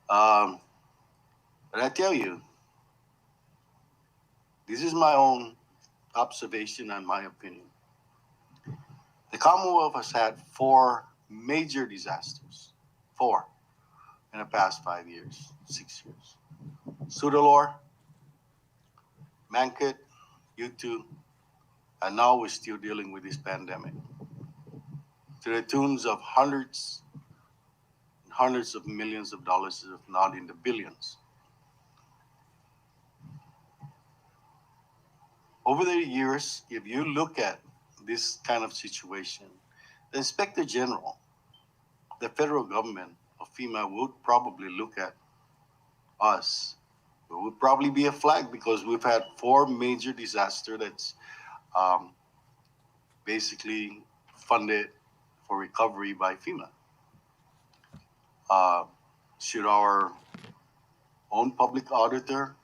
But I tell you, this is my own observation and my opinion. The Commonwealth has had 4 major disasters. 4 in the past 5 years, 6 years. Sudalor, Kandit, U2, and now we're still dealing with this pandemic. To the tunes of hundreds and hundreds of millions of dollars, if not in the billions. Over the years, if you look at this kind of situation, the Inspector General, the federal government of FEMA would probably look at us. It would probably be a flag because we've had 4 major disasters that's basically funded for recovery by FEMA. Should our own public auditor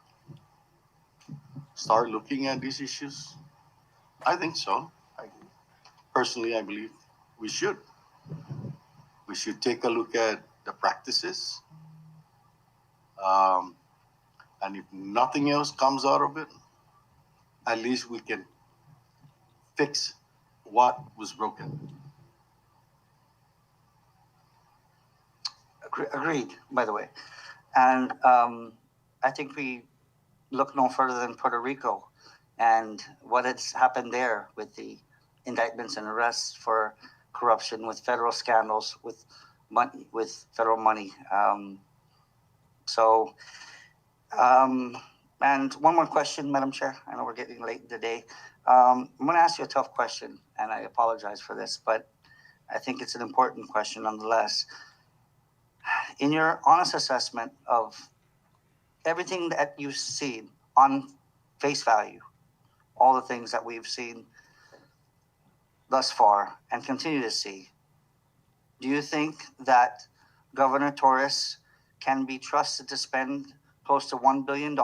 start looking at these issues? I think so. Personally, I believe we should. We should take a look at the practices. And if nothing else comes out of it, at least we can fix what was broken. Agreed, by the way. And I think we look no further than Puerto Rico and what has happened there with the indictments and arrests for corruption, with federal scandals, with money, with federal money. And one more question, Madam Chair. I know we're getting late in the day. I'm going to ask you a tough question, and I apologize for this, but I think it's an important question nonetheless. In your honest assessment of everything that you've seen on face value, all the things that we've seen thus far and continue to see, do you think that Governor Torres can be trusted to spend close to $1 billion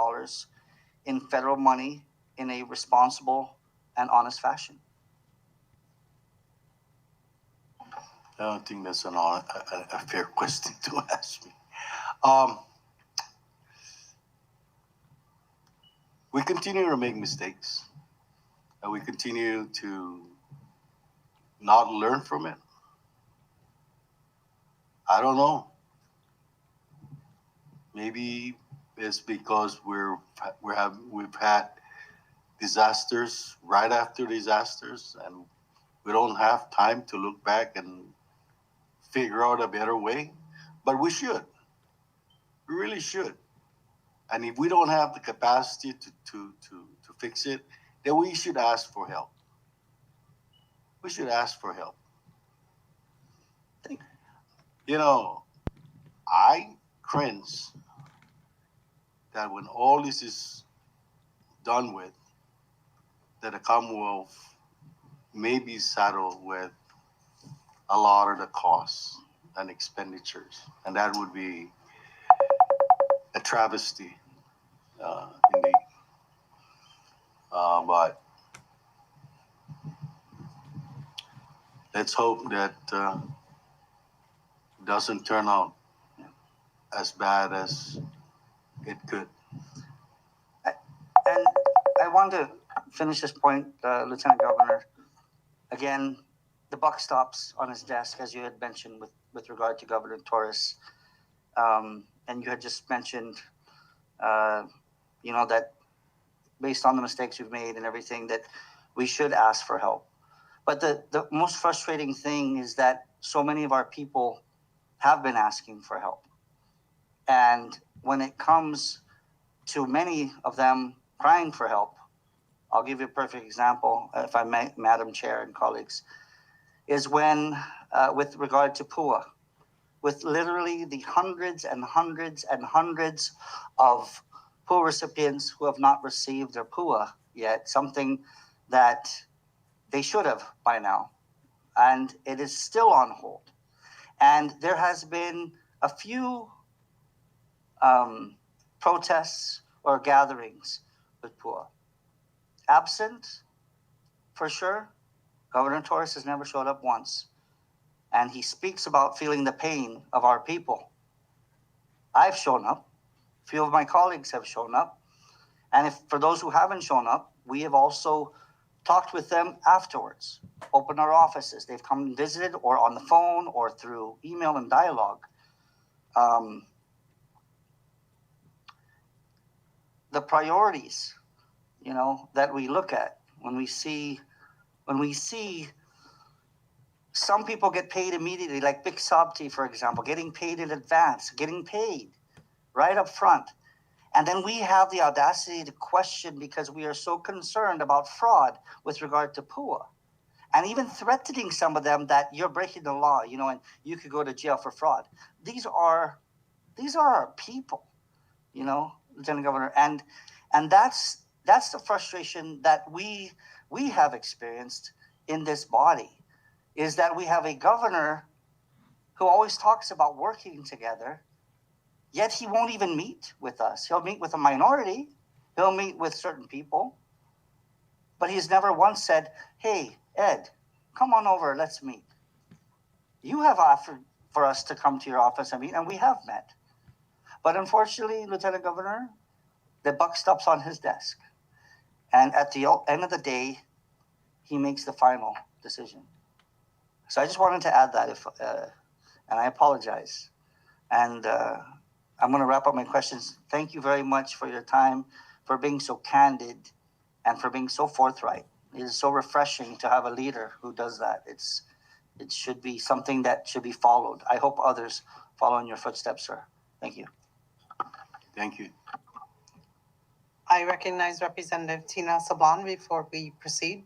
in federal money in a responsible and honest fashion? I don't think that's a fair question to ask me. We continue to make mistakes, and we continue to not learn from it. I don't know. Maybe it's because we've had disasters right after disasters, and we don't have time to look back and figure out a better way. But we should. We really should. And if we don't have the capacity to fix it, then we should ask for help. We should ask for help. You know, I cringe that when all this is done with, that the Commonwealth may be saddled with a lot of the costs and expenditures, and that would be a travesty, indeed. But let's hope that doesn't turn out as bad as it could. And I want to finish this point, Lieutenant Governor. Again, the buck stops on his desk, as you had mentioned with regard to Governor Torres. And you had just mentioned, that based on the mistakes we've made and everything, that we should ask for help. But the most frustrating thing is that so many of our people have been asking for help. And when it comes to many of them crying for help, I'll give you a perfect example, if I may, Madam Chair and colleagues, is when, with regard to PUA, with literally the hundreds and hundreds and hundreds of PUA recipients who have not received their PUA yet, something that they should have by now. And it is still on hold. And there has been a few protests or gatherings with PUA. Absent, for sure, Governor Torres has never showed up once. And he speaks about feeling the pain of our people. I've shown up. A few of my colleagues have shown up. And for those who haven't shown up, we have also talked with them afterwards, opened our offices. They've come and visited, or on the phone, or through email and dialogue. The priorities, that we look at when we see some people get paid immediately, like Big Sabti, for example, getting paid in advance, getting paid right up front. And then we have the audacity to question because we are so concerned about fraud with regard to PUA. And even threatening some of them that you're breaking the law, and you could go to jail for fraud. These are our people, Lieutenant Governor. And that's the frustration that we have experienced in this body, is that we have a governor who always talks about working together, yet he won't even meet with us. He'll meet with a minority, he'll meet with certain people, but he's never once said, hey, Ed, come on over, let's meet. You have offered for us to come to your office and meet, and we have met. But unfortunately, Lieutenant Governor, the buck stops on his desk. And at the end of the day, he makes the final decision. So I just wanted to add that, and I apologize. And I'm going to wrap up my questions. Thank you very much for your time, for being so candid, and for being so forthright. It is so refreshing to have a leader who does that. It should be something that should be followed. I hope others follow in your footsteps, sir. Thank you. Thank you. I recognize Representative Tina Sablan before we proceed.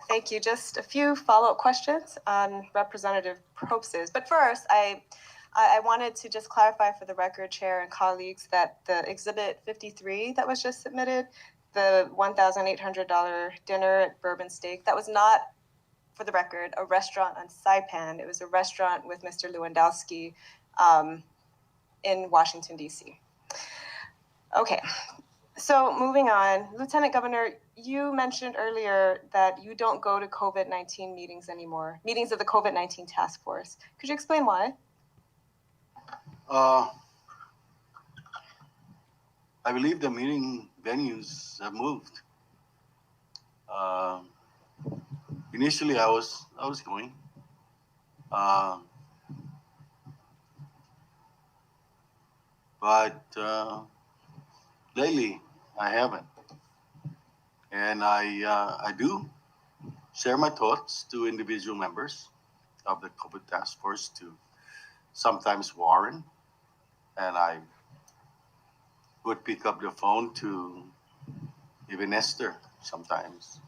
Thank you. Just a few follow-up questions on Representative Probst's. But first, I wanted to just clarify for the record, Chair and colleagues, that the Exhibit 53 that was just submitted, the $1,800 dinner at Bourbon Steak, that was not, for the record, a restaurant on Saipan. It was a restaurant with Mr. Lewandowski in Washington, D.C. Okay. So moving on, Lieutenant Governor, you mentioned earlier that you don't go to COVID-19 meetings anymore, meetings of the COVID-19 task force. Could you explain why? I believe the meeting venues have moved. Initially, I was going. But lately, I haven't. And I do share my thoughts to individual members of the COVID task force, to sometimes Warren, and I would pick up the phone to even Esther sometimes,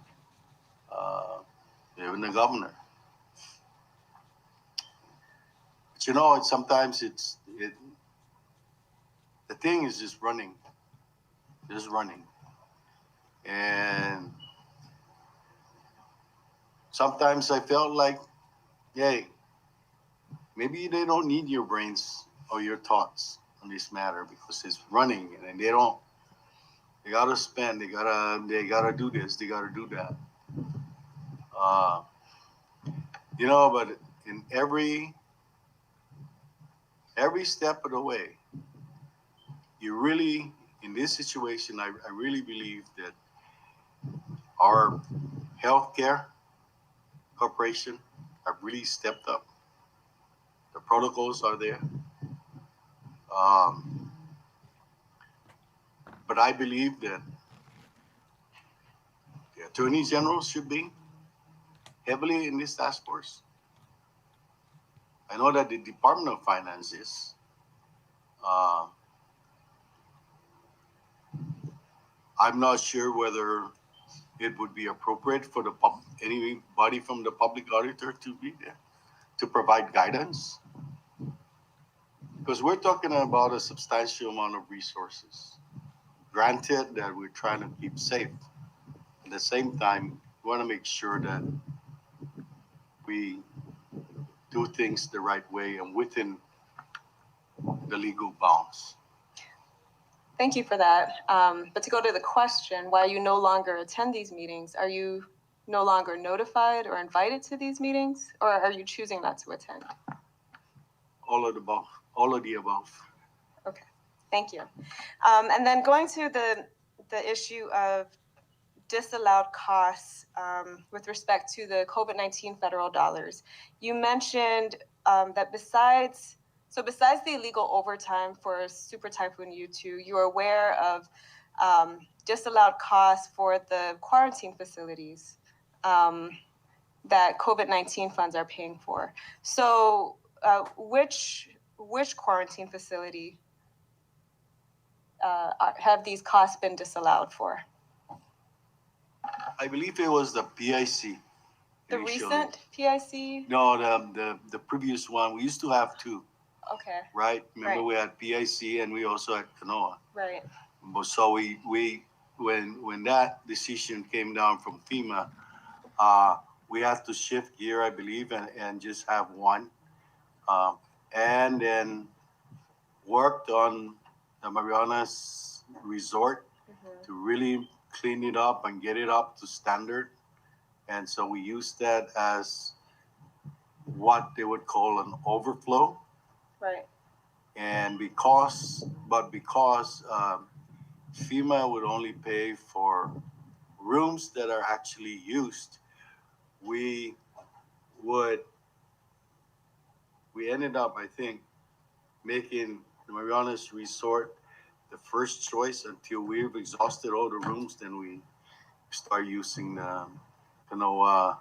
even the governor. But sometimes the thing is just running. And sometimes I felt like, hey, maybe they don't need your brains or your thoughts on this matter because it's running and they don't. They gotta spend. They gotta do this. They gotta do that. Uh, but in every step of the way, you really, in this situation, I really believe that our healthcare corporation have really stepped up. The protocols are there. But I believe that the Attorney General should be heavily in this task force. I know that the Department of Finance is. I'm not sure whether it would be appropriate for anybody from the public auditor to be there to provide guidance. Because we're talking about a substantial amount of resources. Granted that we're trying to keep safe. At the same time, we want to make sure that we do things the right way and within the legal bounds. Thank you for that. But to go to the question, why you no longer attend these meetings, are you no longer notified or invited to these meetings, or are you choosing not to attend? All of the above. All of the above. Okay, thank you. And then going to the issue of disallowed costs with respect to the COVID-19 federal dollars, you mentioned that besides the illegal overtime for Super Typhoon U2, you are aware of disallowed costs for the quarantine facilities that COVID-19 funds are paying for. So which quarantine facility have these costs been disallowed for? I believe it was the PIC. The initially. recent PIC? No, the previous one. We used to have two. Okay. Right? Remember, Right. we had PIC and we also had Kanoa. Right. So when that decision came down from FEMA, we had to shift gear, I believe, and just have one, and then worked on the Marianas Resort to really clean it up and get it up to standard. And so we used that as what they would call an overflow. Right. And because FEMA would only pay for rooms that are actually used, we ended up, I think, making the Marianas Resort the first choice until we've exhausted all the rooms. Then we start using the Kanoa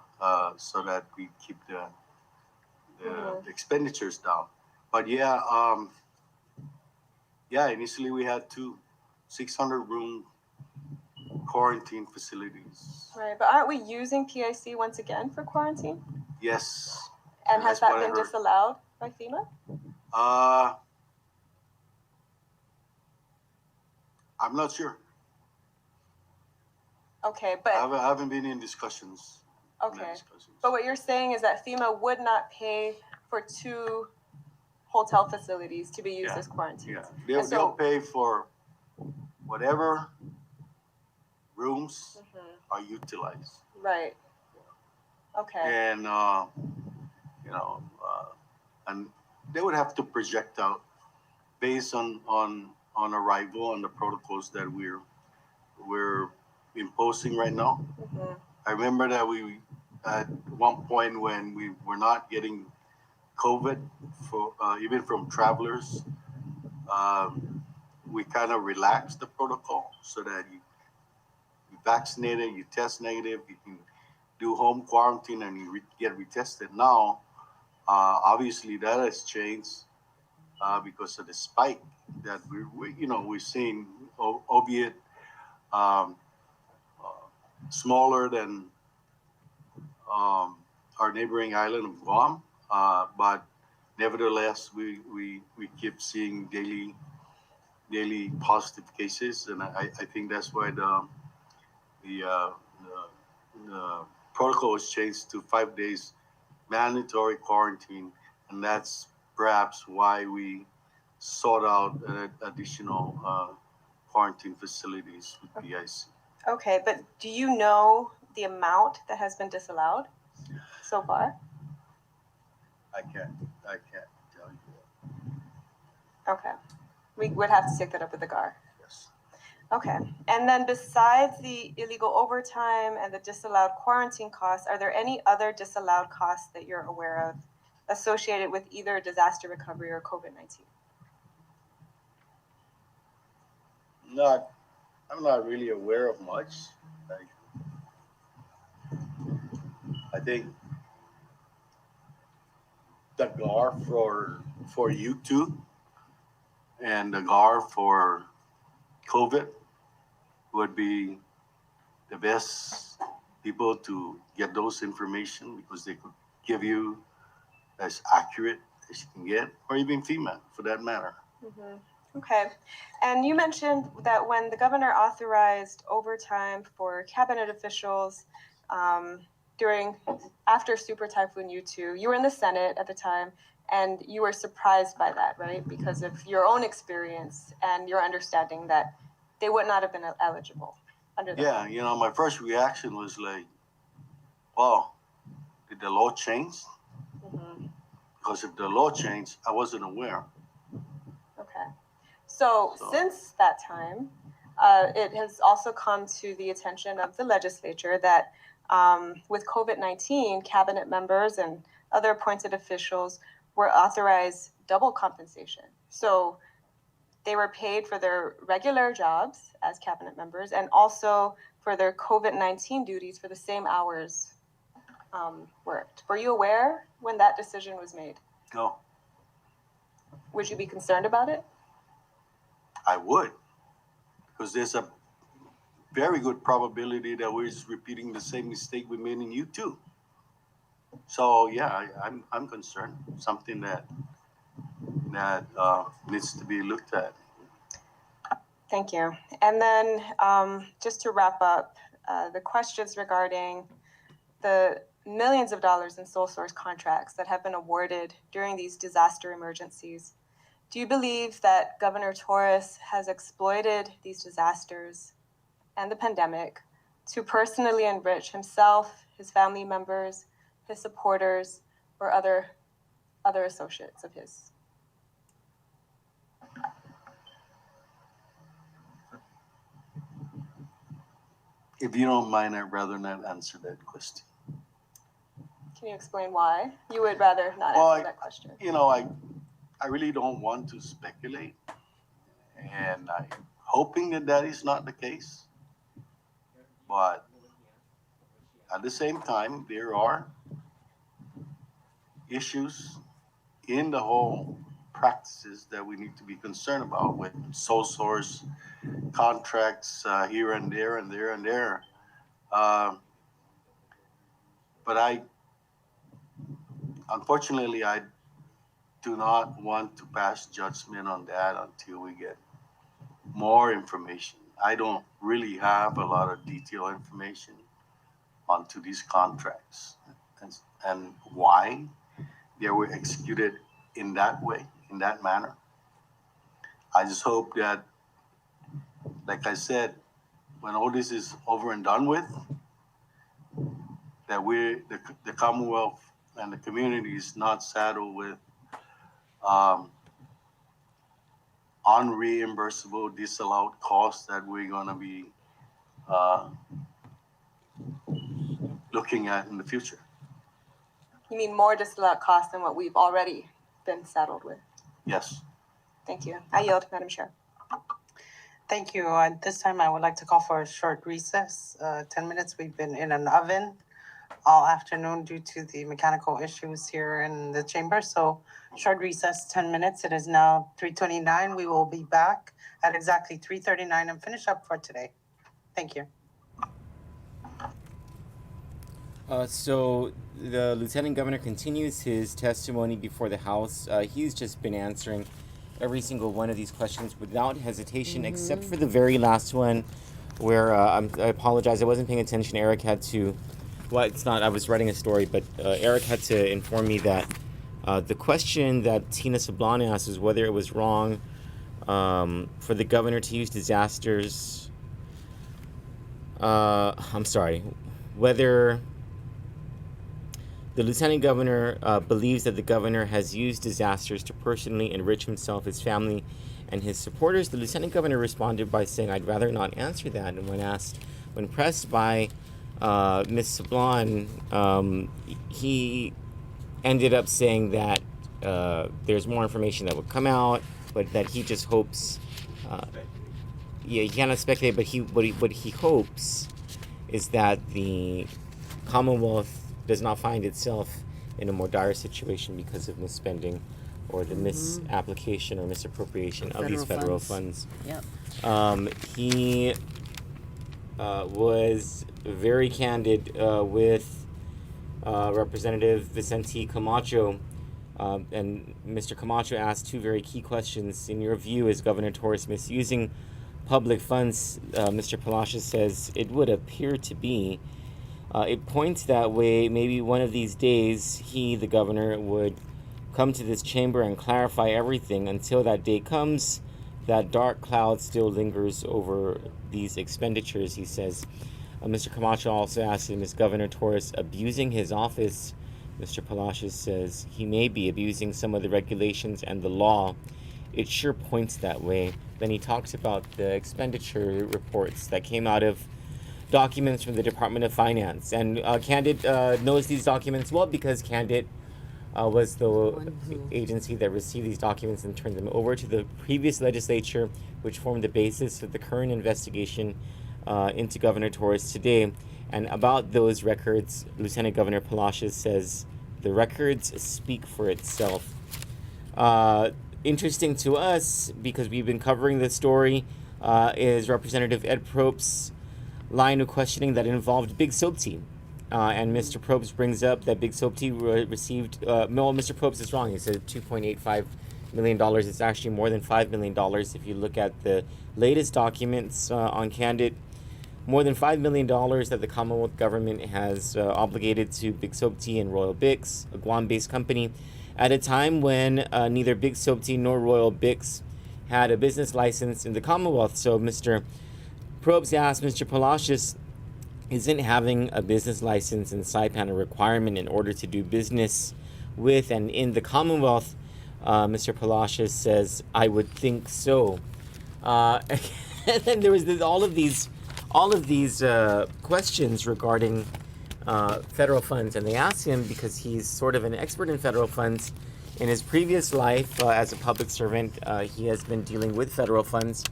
so that we keep the expenditures down. But initially we had 600 room quarantine facilities. Right, but aren't we using PIC once again for quarantine? Yes. And has that been disallowed by FEMA? I'm not sure. Okay, but I haven't been in discussions. okay, but what you're saying is that FEMA would not pay for 2 hotel facilities to be used as quarantine. Yeah, they'll pay for whatever rooms are utilized. Right. Okay. And and they would have to project out based on arrival on the protocols that we're imposing right now. I remember that we at one point when we were not getting COVID for even from travelers, we kind of relaxed the protocol so that you vaccinated, you test negative, you can do home quarantine and you get retested. Now, obviously that has changed because of the spike that we're seeing, albeit smaller than our neighboring island of Guam, but nevertheless we keep seeing daily positive cases, and I think that's why the protocol was changed to 5 days mandatory quarantine, and that's perhaps why we sought out additional quarantine facilities with PIC. Okay, but do you know the amount that has been disallowed so far? I can't tell you that. Okay. We would have to take that up with the GAR. Yes. Okay. And then besides the illegal overtime and the disallowed quarantine costs, are there any other disallowed costs that you're aware of associated with either disaster recovery or COVID-19? I'm not really aware of much. I think the GAR for you two and the GAR for COVID would be the best people to get those information because they could give you as accurate as you can get, or even FEMA for that matter. Mm-hmm. Okay. And you mentioned that when the governor authorized overtime for cabinet officials after Super Typhoon U2, you were in the Senate at the time, and you were surprised by that, right? Because of your own experience and your understanding that they would not have been eligible under the Yeah, you know, my first reaction was like, wow, did the law change? Mm-hmm. Because if the law changed, I wasn't aware. Okay. So since that time, it has also come to the attention of the legislature that with COVID-19, cabinet members and other appointed officials were authorized double compensation. So they were paid for their regular jobs as cabinet members and also for their COVID-19 duties for the same hours worked. Were you aware when that decision was made? No, Would you be concerned about it? I would, because there's a very good probability that we're just repeating the same mistake we made in U2. So yeah, I'm concerned. Something that needs to be looked at. Thank you. And then just to wrap up, the questions regarding the millions of dollars in sole source contracts that have been awarded during these disaster emergencies. Do you believe that Governor Torres has exploited these disasters and the pandemic to personally enrich himself, his family members, his supporters, or other associates of his? If you don't mind, I'd rather not answer that question. Can you explain why you would rather not answer that question? You know, I really don't want to speculate, and I'm hoping that is not the case. But at the same time, there are issues in the whole practices that we need to be concerned about with sole source contracts here and there and there and there. But unfortunately, I do not want to pass judgment on that until we get more information. I don't really have a lot of detailed information onto these contracts and why they were executed in that way, in that manner. I just hope that, like I said, when all this is over and done with, that the Commonwealth and the community is not saddled with unreimbursable disallowed costs that we're going to be looking at in the future. You mean more disallowed costs than what we've already been saddled with? Yes. Thank you. I yield, Madam Chair. Thank you. At this time, I would like to call for a short recess. 10 minutes. We've been in an oven all afternoon due to the mechanical issues here in the chamber. So short recess, 10 minutes. It is now 3:29. We will be back at exactly 3:39 and finish up for today. Thank you. So the Lieutenant Governor continues his testimony before the House. He's just been answering every single one of these questions without hesitation, except for the very last one where I apologize, I wasn't paying attention. Eric had to well, it's not. I was writing a story, but Eric had to inform me that the question that Tina Sablan asked is whether it was wrong for the governor to use disasters. I'm sorry, whether the lieutenant governor believes that the governor has used disasters to personally enrich himself, his family, and his supporters. The lieutenant governor responded by saying, "I'd rather not answer that." And when pressed by Ms. Sablan, he ended up saying that there's more information that would come out, but that he just hopes. Yeah, he cannot speculate, but what he hopes is that the Commonwealth does not find itself in a more dire situation because of misspending or the misapplication or misappropriation of these federal funds. Yep. He was very candid with Representative Vicente Camacho, and Mr. Camacho asked two very key questions. In your view, is Governor Torres misusing public funds? Mr. Palacios says it would appear to be. It points that way. Maybe one of these days, he, the governor, would come to this chamber and clarify everything. Until that day comes, that dark cloud still lingers over these expenditures, he says. Mr. Camacho also asked him, is Governor Torres abusing his office? Mr. Palacios says he may be abusing some of the regulations and the law. It sure points that way. Then he talks about the expenditure reports that came out of documents from the Department of Finance. And Kandit knows these documents well because Kandit was the agency that received these documents and turned them over to the previous legislature, which formed the basis of the current investigation into Governor Torres today. And about those records, Lieutenant Governor Palacios says the records speak for itself. Interesting to us, because we've been covering this story, is Representative Ed Probst's line of questioning that involved Big Soap Tea. And Mr. Probst brings up that Big Soap Tea received, no, Mr. Probst is wrong. He said $2.85 million. It's actually more than $5 million. If you look at the latest documents on Kandit, more than $5 million that the Commonwealth government has obligated to Big Soap Tea and Royal Bix, a Guam-based company, at a time when neither Big Soap Tea nor Royal Bix had a business license in the Commonwealth. So Mr. Probst asked Mr. Palacios, isn't having a business license in Saipan a requirement in order to do business with and in the Commonwealth? Mr. Palacios says, I would think so. And then there was all of these questions regarding federal funds, and they asked him, because he's sort of an expert in federal funds. In his previous life as a public servant, he has been dealing with federal funds,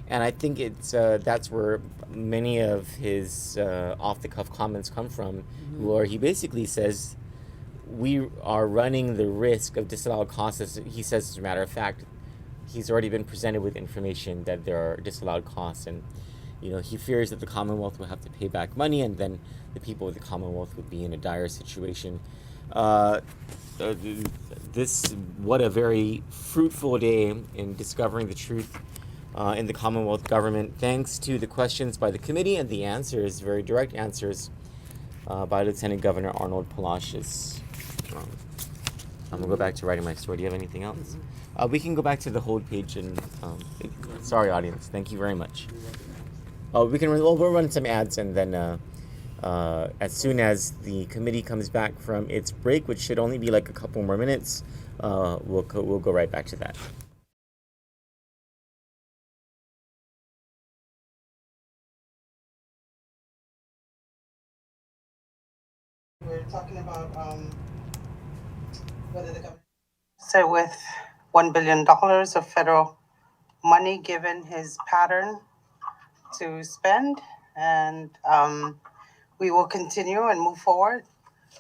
and I think it's that's where many of his off-the-cuff comments come from, where he basically says we are running the risk of disallowed costs. He says, as a matter of fact, he's already been presented with information that there are disallowed costs, and he fears that the Commonwealth will have to pay back money, and then the people of the Commonwealth would be in a dire situation. What a very fruitful day in discovering the truth in the Commonwealth government, thanks to the questions by the committee and the answers, very direct answers, by Lieutenant Governor Arnold Palacios. I'm gonna go back to writing my story. Do you have anything else? We can go back to the hold page and sorry, audience. Thank you very much. We'll run some ads, and then as soon as the committee comes back from its break, which should only be like a couple more minutes, we'll go right back to that. We're talking about whether the government so with $1 billion of federal money given his pattern to spend, and we will continue and move forward.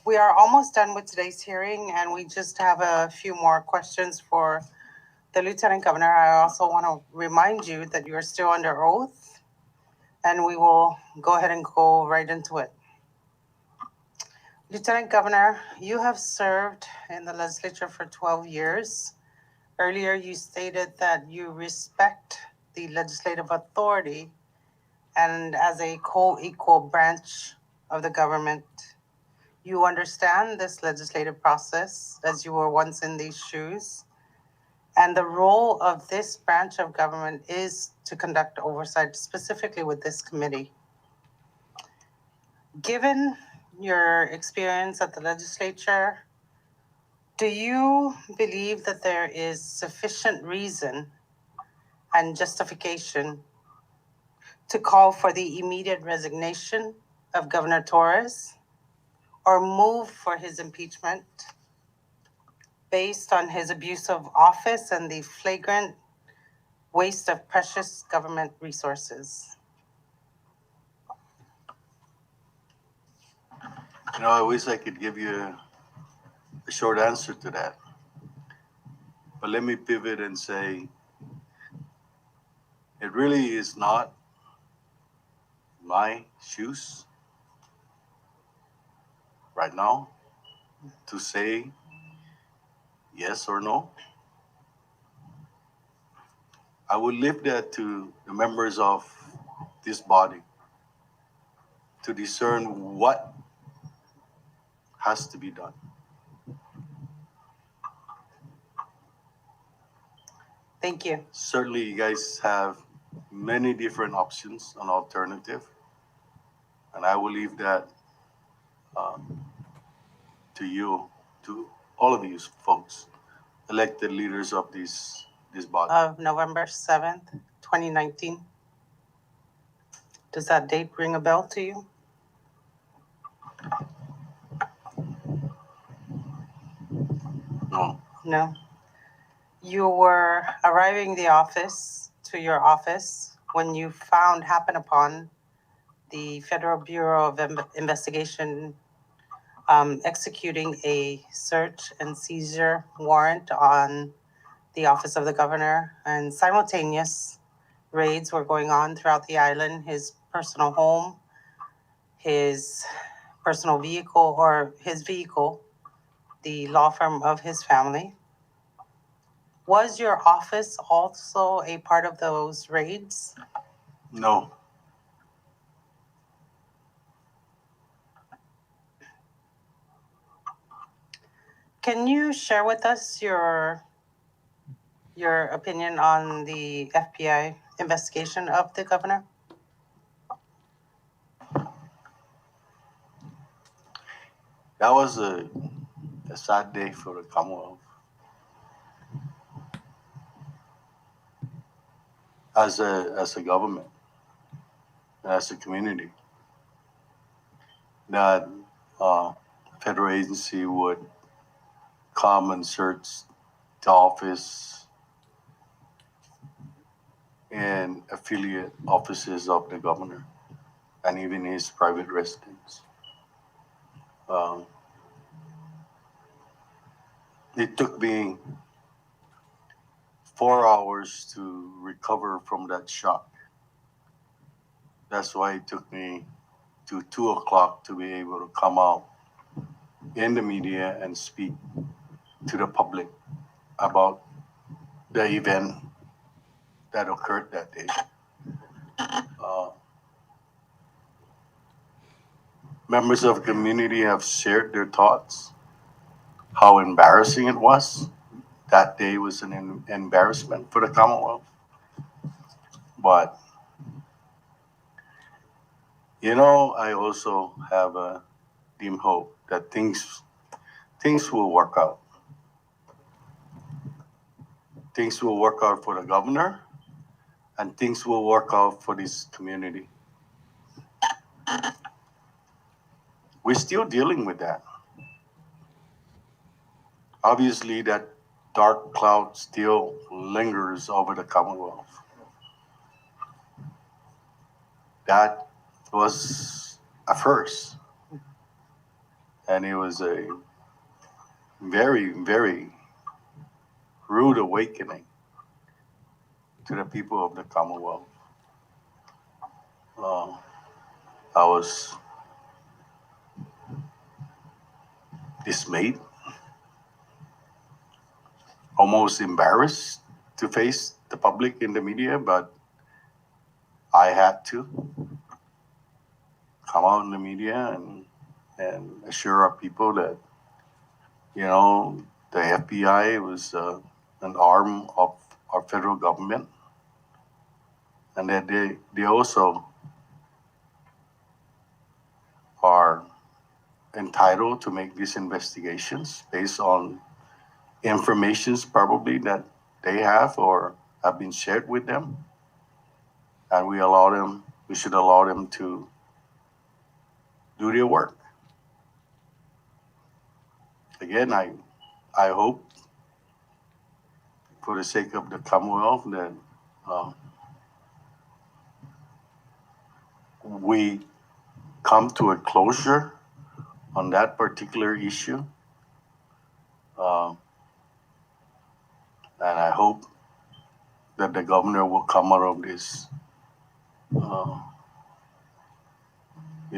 We are almost done with today's hearing, and we just have a few more questions for the Lieutenant Governor. I also want to remind you that you are still under oath, and we will go ahead and go right into it. Lieutenant Governor, you have served in the legislature for 12 years. Earlier, you stated that you respect the legislative authority and as a co-equal branch of the government, You understand this legislative process as you were once in these shoes. And the role of this branch of government is to conduct oversight, specifically with this committee. Given your experience at the legislature, do you believe that there is sufficient reason and justification to call for the immediate resignation of Governor Torres or move for his impeachment based on his abuse of office and the flagrant waste of precious government resources? You know, I wish I could give you a short answer to that. But let me pivot and say it really is not my shoes right now to say yes or no. I would leave that to the members of this body to discern what has to be done. Thank you. Certainly, you guys have many different options on alternative, and I will leave that to you, to all of you folks, elected leaders of this body. Of November 7th, 2019. Does that date ring a bell to you? No. No. You were arriving to your office, when you happened upon the Federal Bureau of Investigation executing a search and seizure warrant on the office of the governor, and simultaneous raids were going on throughout the island, his personal home, his personal vehicle, or his vehicle, the law firm of his family. Was your office also a part of those raids? No. Can you share with us your opinion on the FBI investigation of the governor? That was a sad day for the Commonwealth. As a government, as a community, that federal agency would come and search the office and affiliate offices of the governor and even his private residence. It took me 4 hours to recover from that shock. That's why it took me to 2 o'clock to be able to come out in the media and speak to the public about the event that occurred that day. Members of the community have shared their thoughts, how embarrassing it was. That day was an embarrassment for the Commonwealth. But, you know, I also have a dim hope that things will work out. Things will work out for the governor, and things will work out for this community. We're still dealing with that. Obviously, that dark cloud still lingers over the Commonwealth. That was a first. And it was a very, very rude awakening to the people of the Commonwealth. I was dismayed, almost embarrassed to face the public in the media, but I had to come out in the media and and assure our people that, you know, the FBI was an arm of our federal government, and that they also are entitled to make these investigations based on informations probably that they have or have been shared with them, and we should allow them to do their work. Again, I hope, for the sake of the Commonwealth, that we come to a closure on that particular issue. And I hope that the governor will come out of this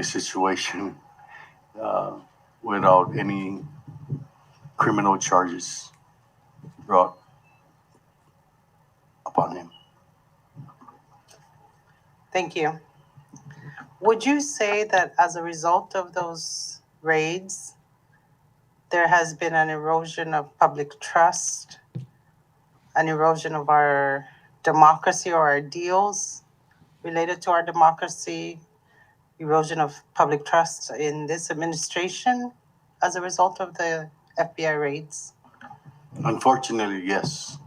situation without any criminal charges brought upon him. Thank you. Would you say that as a result of those raids, there has been an erosion of public trust, an erosion of our democracy or our ideals related to our democracy, erosion of public trust in this administration as a result of the FBI raids? Unfortunately, yes.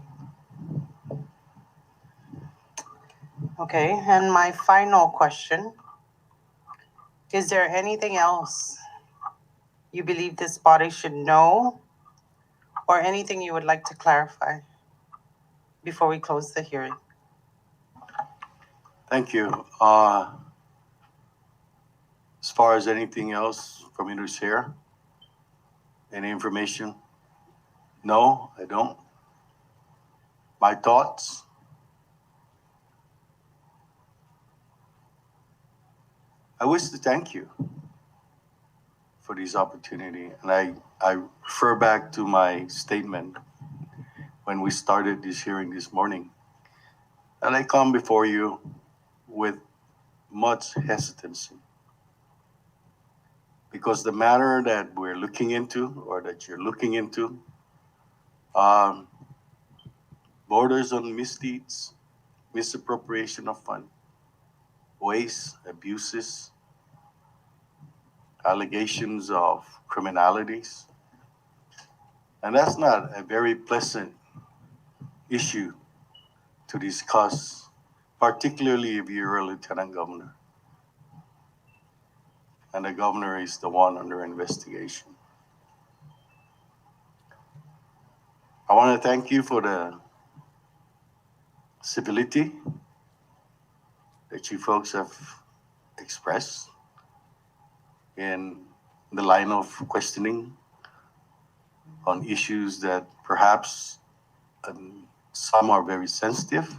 Okay, and my final question, is there anything else you believe this body should know or anything you would like to clarify before we close the hearing? Thank you. As far as anything else for me to share, any information? No, I don't. My thoughts? I wish to thank you for this opportunity. And I refer back to my statement when we started this hearing this morning. And I come before you with much hesitancy, because the matter that we're looking into, or that you're looking into, borders on misdeeds, misappropriation of fund, waste, abuses, allegations of criminalities. And that's not a very pleasant issue to discuss, particularly if you're a lieutenant governor and the governor is the one under investigation. I want to thank you for the civility that you folks have expressed in the line of questioning on issues that perhaps some are very sensitive.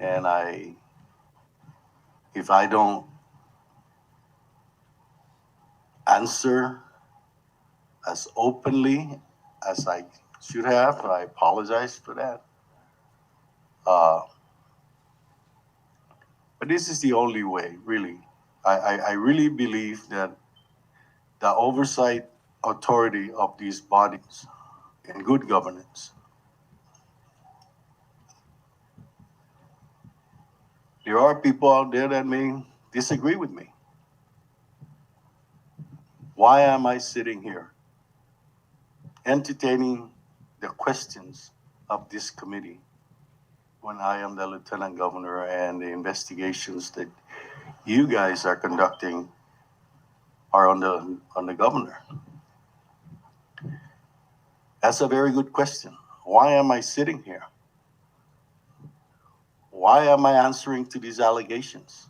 And if I don't answer as openly as I should have, I apologize for that. But this is the only way, really. I really believe that the oversight authority of these bodies in good governance, there are people out there that may disagree with me. Why am I sitting here entertaining the questions of this committee when I am the lieutenant governor and the investigations that you guys are conducting are on the governor? That's a very good question. Why am I sitting here? Why am I answering to these allegations?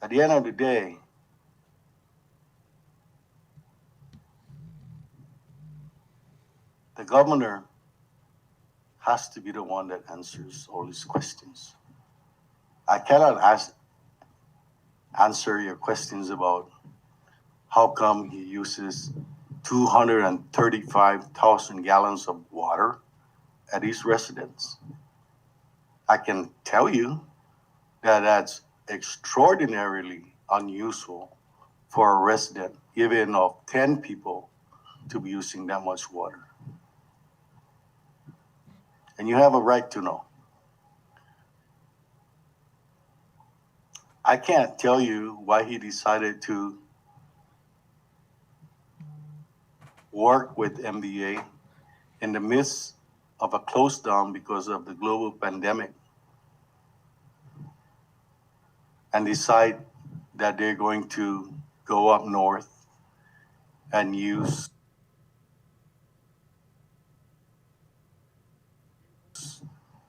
At the end of the day, the governor has to be the one that answers all these questions. I cannot answer your questions about how come he uses 235,000 gallons of water at his residence. I can tell you that that's extraordinarily unusual for a resident, even of 10 people, to be using that much water. And you have a right to know. I can't tell you why he decided to work with MBA in the midst of a close down because of the global pandemic and decide that they're going to go up north and use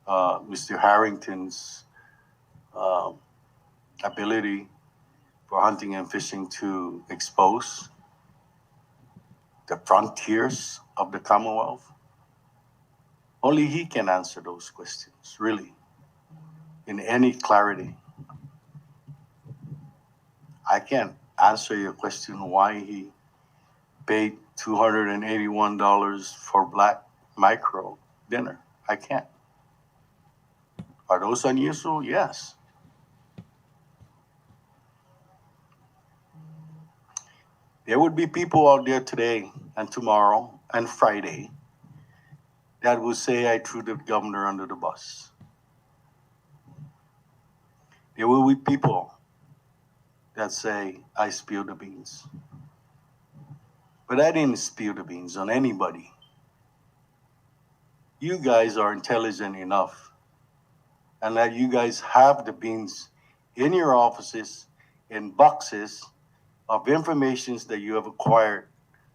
Mr. Harrington's ability for hunting and fishing to expose the frontiers of the Commonwealth. Only he can answer those questions, really, in any clarity. I can't answer your question why he paid $281 for black micro dinner. I can't. Are those unusual? Yes. There would be people out there today and tomorrow and Friday that would say I threw the governor under the bus. There will be people that say I spilled the beans. But I didn't spill the beans on anybody. You guys are intelligent enough, and that you guys have the beans in your offices in boxes of informations that you have acquired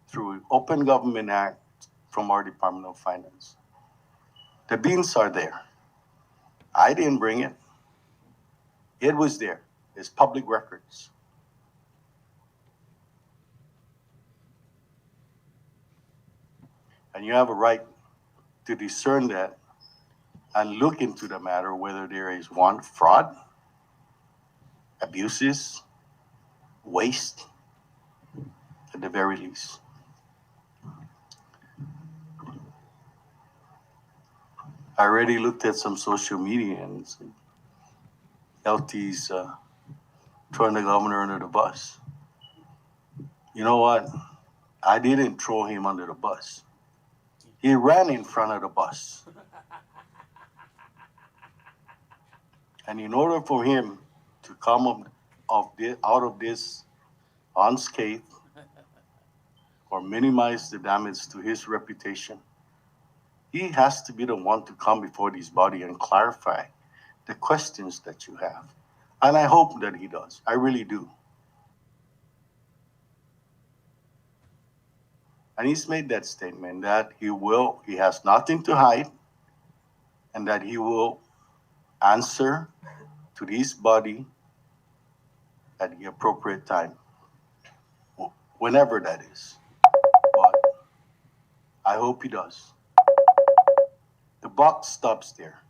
through Open Government Act from our Department of Finance. The beans are there. I didn't bring it. It was there. It's public records. And you have a right to discern that and look into the matter whether there is one, fraud, abuses, waste, at the very least. I already looked at some social media and LT's throwing the governor under the bus. You know what? I didn't throw him under the bus. He ran in front of the bus. And in order for him to come out of this unscathed or minimize the damage to his reputation, he has to be the one to come before this body and clarify the questions that you have. And I hope that he does. I really do. And he's made that statement that he has nothing to hide, and that he will answer to this body at the appropriate time, whenever that is. But I hope he does. The buck stops there.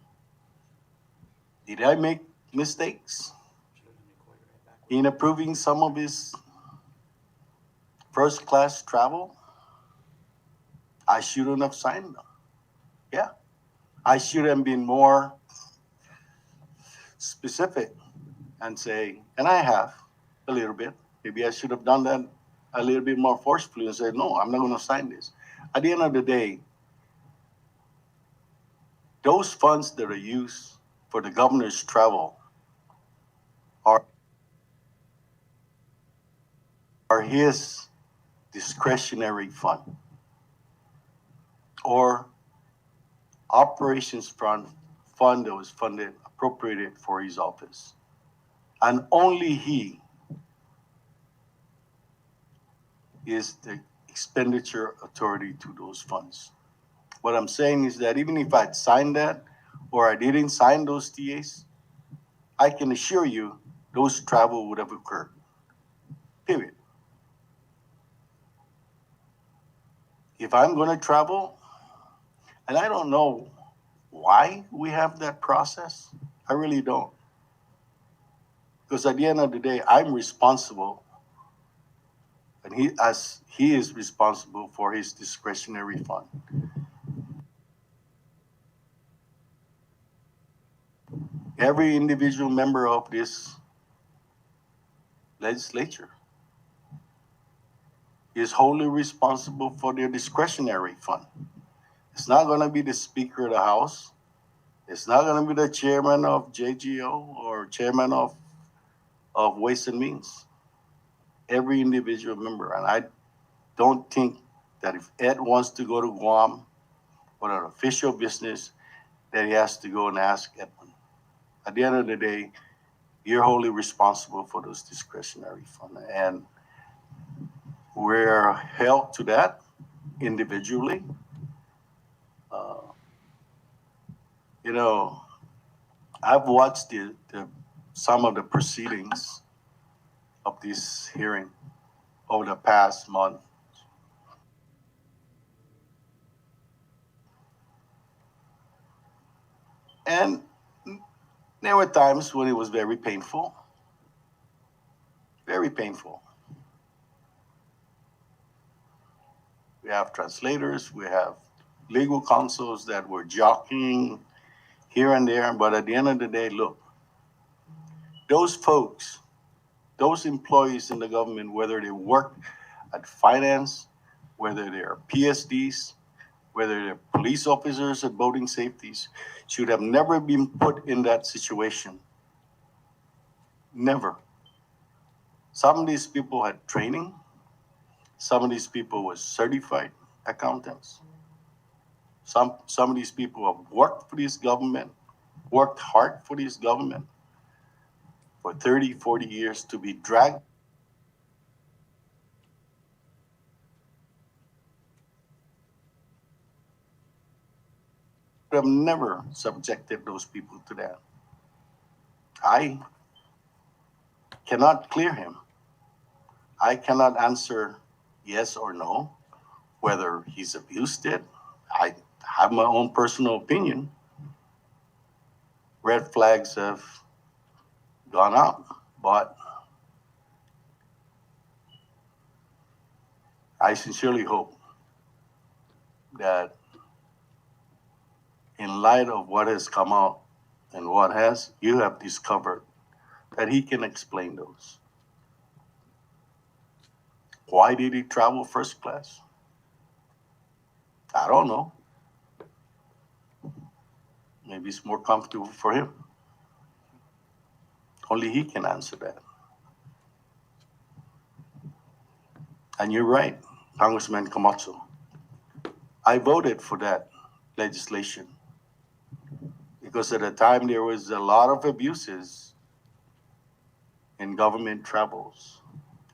Did I make mistakes in approving some of his first-class travel? I shouldn't have signed them. Yeah. I should have been more specific and say, and I have a little bit. Maybe I should have done that a little bit more forcefully and said, no, I'm not going to sign this. At the end of the day, those funds that are used for the governor's travel are his discretionary fund or operations fund that was funded, appropriated for his office. And only he is the expenditure authority to those funds. What I'm saying is that even if I'd signed that or I didn't sign those TAs, I can assure you those travel would have occurred. Period. If I'm going to travel, and I don't know why we have that process, I really don't. Because at the end of the day, I'm responsible, and he is responsible for his discretionary fund. Every individual member of this legislature is wholly responsible for their discretionary fund. It's not going to be the Speaker of the House. It's not going to be the chairman of JGO or chairman of Ways and Means. Every individual member. And I don't think that if Ed wants to go to Guam on an official business, that he has to go and ask Edwin. At the end of the day, you're wholly responsible for those discretionary funds. And we're held to that individually. You know, I've watched some of the proceedings of this hearing over the past month. And there were times when it was very painful. Very painful. We have translators, we have legal counsels that were jockeying here and there, but at the end of the day, look, those folks, those employees in the government, whether they work at finance, whether they're PSDs, whether they're police officers at boating safeties, should have never been put in that situation. Never. Some of these people had training. Some of these people were certified accountants. Some of these people have worked for this government, worked hard for this government for 30, 40 years to be dragged. I've never subjected those people to that. I cannot clear him. I cannot answer yes or no, whether he's abused it. I have my own personal opinion. Red flags have gone up, but I sincerely hope that in light of what has come out and what has, you have discovered that he can explain those. Why did he travel first class? I don't know. Maybe it's more comfortable for him. Only he can answer that. And you're right, Congressman Camacho. I voted for that legislation because at the time there was a lot of abuses in government travels.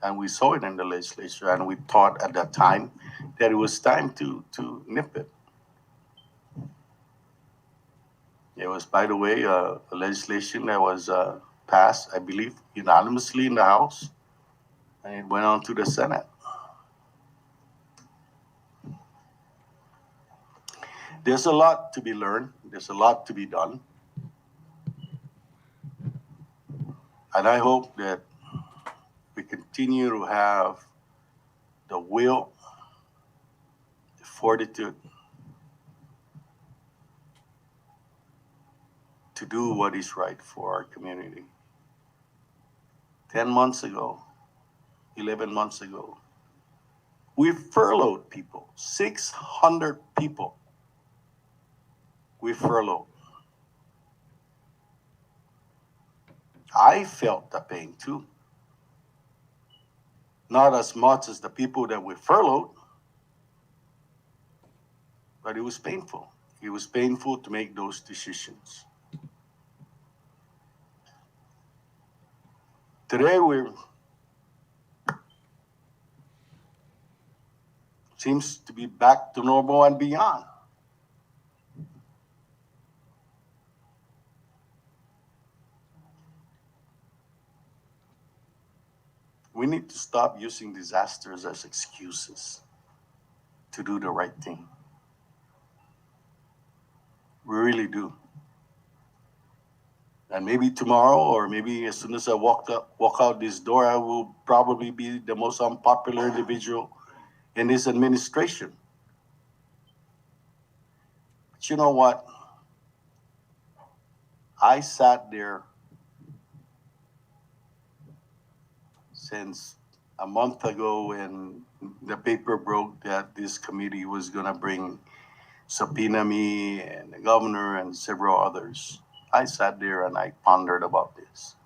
And we saw it in the legislature, and we thought at that time that it was time to nip it. It was, by the way, a legislation that was passed, I believe, unanimously in the House, and it went on to the Senate. There's a lot to be learned. There's a lot to be done. And I hope that we continue to have the will, the fortitude to do what is right for our community. 10 months ago, 11 months ago, we furloughed people, 600 people. We furloughed. I felt the pain too. Not as much as the people that we furloughed, but it was painful. It was painful to make those decisions. Today seems to be back to normal and beyond. We need to stop using disasters as excuses to do the right thing. We really do. And maybe tomorrow, or maybe as soon as I walk out this door, I will probably be the most unpopular individual in this administration. But you know what? I sat there since a month ago when the paper broke that this committee was gonna subpoena me and the governor and several others. I sat there and I pondered about this.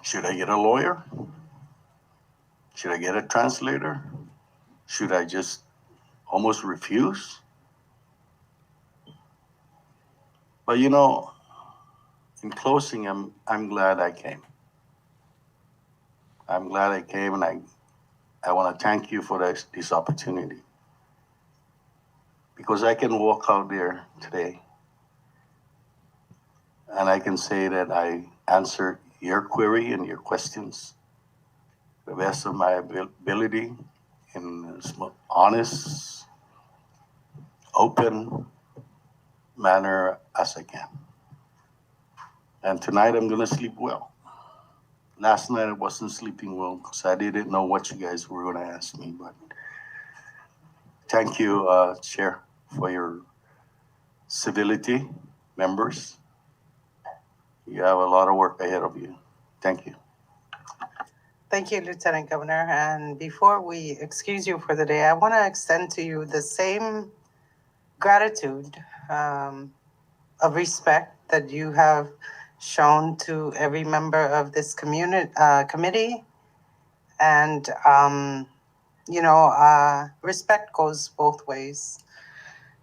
Should I get a lawyer? Should I get a translator? Should I just almost refuse? But you know, in closing, I'm glad I came. I'm glad I came, and I want to thank you for this opportunity. Because I can walk out there today and I can say that I answered your query and your questions to the best of my ability in as honest, open manner as I can. And tonight I'm going to sleep well. Last night I wasn't sleeping well because I didn't know what you guys were going to ask me. But thank you, Chair, for your civility, members. You have a lot of work ahead of you. Thank you. Thank you, Lieutenant Governor. And before we excuse you for the day, I want to extend to you the same gratitude of respect that you have shown to every member of this committee. And, respect goes both ways.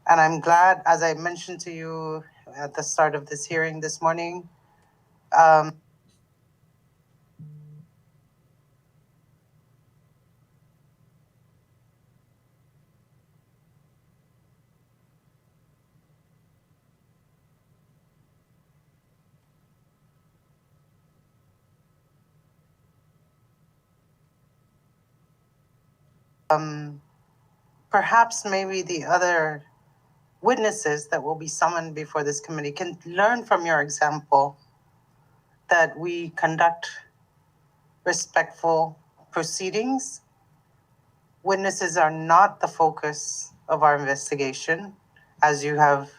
And I'm glad, as I mentioned to you at the start of this hearing this morning, perhaps maybe the other witnesses that will be summoned before this committee can learn from your example that we conduct respectful proceedings. Witnesses are not the focus of our investigation, as you have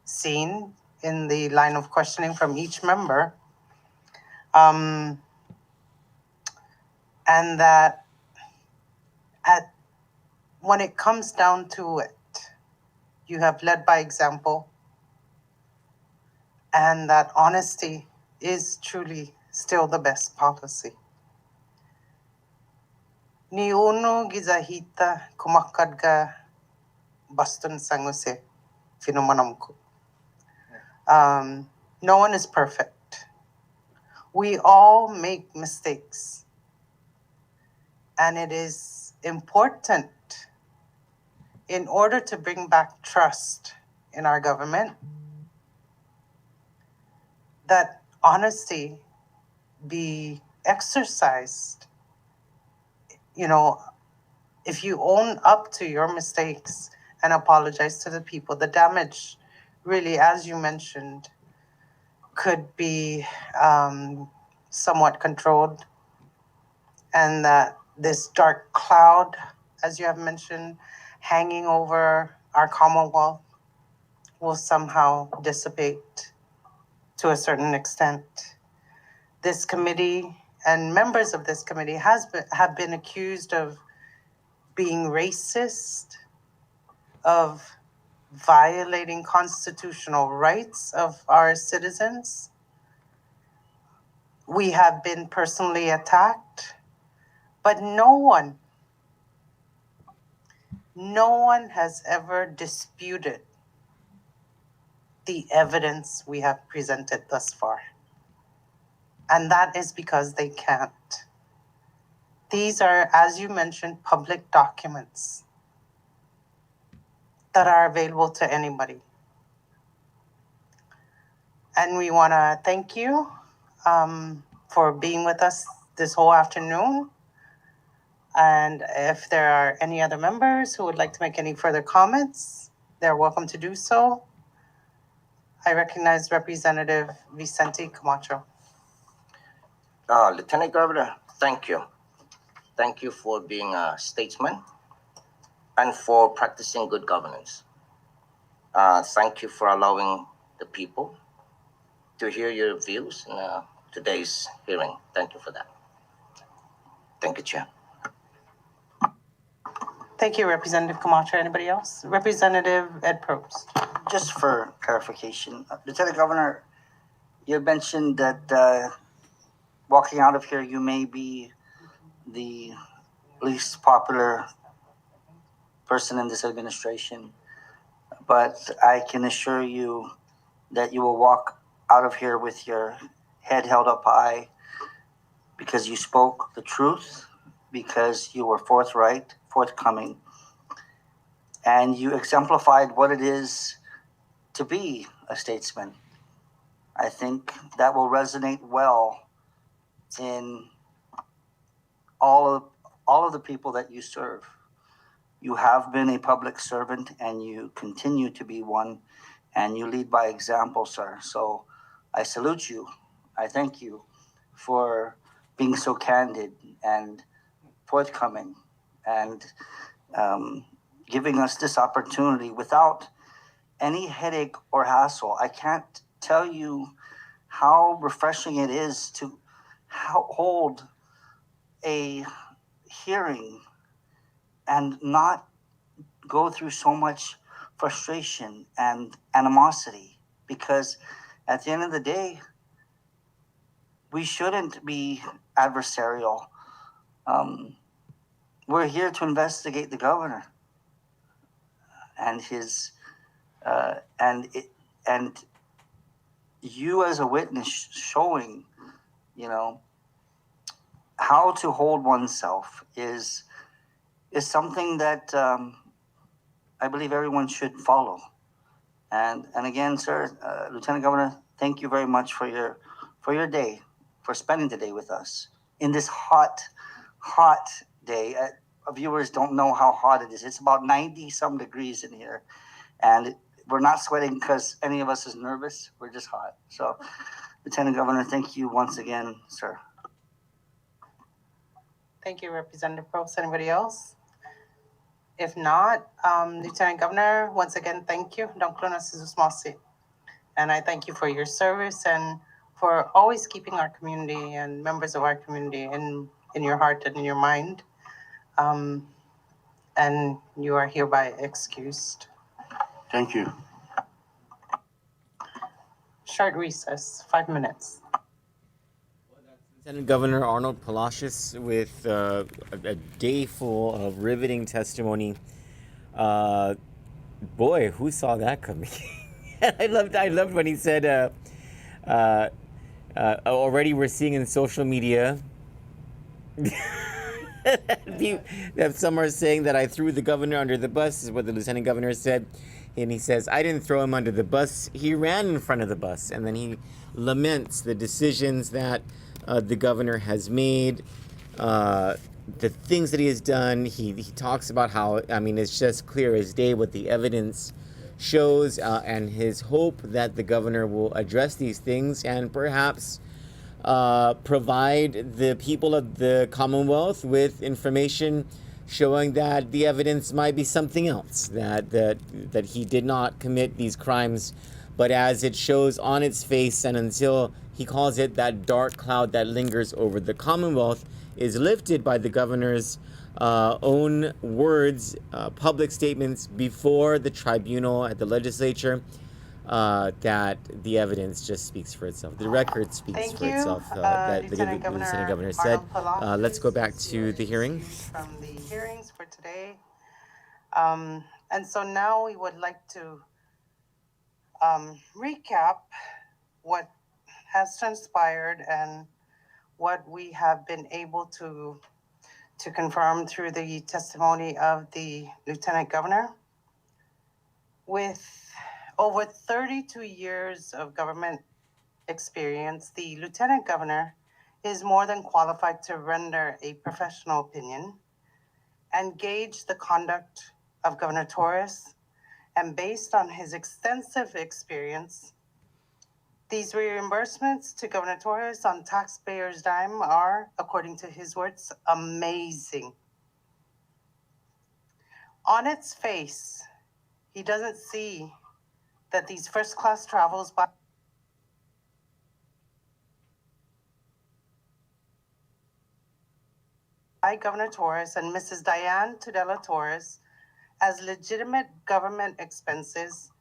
seen in the line of questioning from each member. And that when it comes down to it, you have led by example, and that honesty is truly still the best policy. Ni uno gizahita kumakadga bastun sanguse finumanamku. No one is perfect. We all make mistakes. And it is important in order to bring back trust in our government that honesty be exercised. You know, if you own up to your mistakes and apologize to the people, the damage really, as you mentioned, could be somewhat controlled. And that this dark cloud, as you have mentioned, hanging over our Commonwealth will somehow dissipate to a certain extent. This committee and members of this committee have been accused of being racist, of violating constitutional rights of our citizens. We have been personally attacked, but no one has ever disputed the evidence we have presented thus far. And that is because they can't. These are, as you mentioned, public documents that are available to anybody. And we want to thank you for being with us this whole afternoon. And if there are any other members who would like to make any further comments, they're welcome to do so. I recognize Representative Vicente Camacho. Lieutenant Governor, thank you. Thank you for being a statesman and for practicing good governance. Thank you for allowing the people to hear your views and today's hearing. Thank you for that. Thank you, Chair. Thank you, Representative Camacho. Anybody else? Representative Ed Probst. Just for clarification, Lieutenant Governor, you mentioned that walking out of here, you may be the least popular person in this administration, but I can assure you that you will walk out of here with your head held up high because you spoke the truth, because you were forthcoming, and you exemplified what it is to be a statesman. I think that will resonate well in all of the people that you serve. You have been a public servant and you continue to be one, and you lead by example, sir. So I salute you. I thank you for being so candid and forthcoming and giving us this opportunity without any headache or hassle. I can't tell you how refreshing it is to hold a hearing and not go through so much frustration and animosity, because at the end of the day, we shouldn't be adversarial. We're here to investigate the governor and his and you as a witness showing, how to hold oneself is something that I believe everyone should follow. And again, sir, Lieutenant Governor, thank you very much for your day, for spending the day with us in this hot day. Viewers don't know how hot it is. It's about 90 some degrees in here, and we're not sweating because any of us is nervous. We're just hot. So, Lieutenant Governor, thank you once again, sir. Thank you, Representative Probst. Anybody else? If not, Lieutenant Governor, once again, thank you. Don't clone us as a and I thank you for your service and for always keeping our community and members of our community in your heart and in your mind. And you are hereby excused. Thank you. Short recess, 5 minutes. Lieutenant Governor Arnold Palacios with a day full of riveting testimony. Boy, who saw that coming? I loved when he said, already we're seeing in social media that some are saying that I threw the governor under the bus, is what the lieutenant governor said. And he says, I didn't throw him under the bus. He ran in front of the bus. And then he laments the decisions that the governor has made, the things that he has done. He talks about how, it's just clear as day what the evidence shows, and his hope that the governor will address these things and perhaps provide the people of the Commonwealth with information showing that the evidence might be something else, that he did not commit these crimes, but as it shows on its face, and until he calls it that dark cloud that lingers over the Commonwealth is lifted by the governor's own words, public statements before the tribunal at the legislature, that the evidence just speaks for itself. The record speaks for itself, that the Lieutenant Governor said. Let's go back to the hearing. From the hearings for today. And so now we would like to recap what has transpired and what we have been able to confirm through the testimony of the Lieutenant Governor. With over 32 years of government experience, the Lieutenant Governor is more than qualified to render a professional opinion and gauge the conduct of Governor Torres. And based on his extensive experience, these reimbursements to Governor Torres on taxpayers' dime are, according to his words, amazing. On its face, he doesn't see that these first-class travels by by Governor Torres and Mrs. Diane Tudela Torres as legitimate government expenses,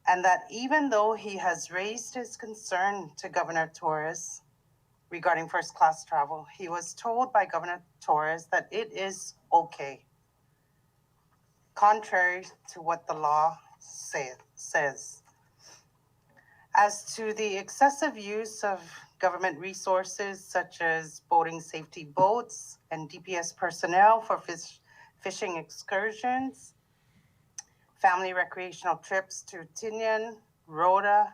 and that even though he has raised his concern to Governor Torres regarding first-class travel, he was told by Governor Torres that it is okay, contrary to what the law says. As to the excessive use of government resources such as boating safety boats and DPS personnel for fishing excursions, family recreational trips to Tinian, Rhoda,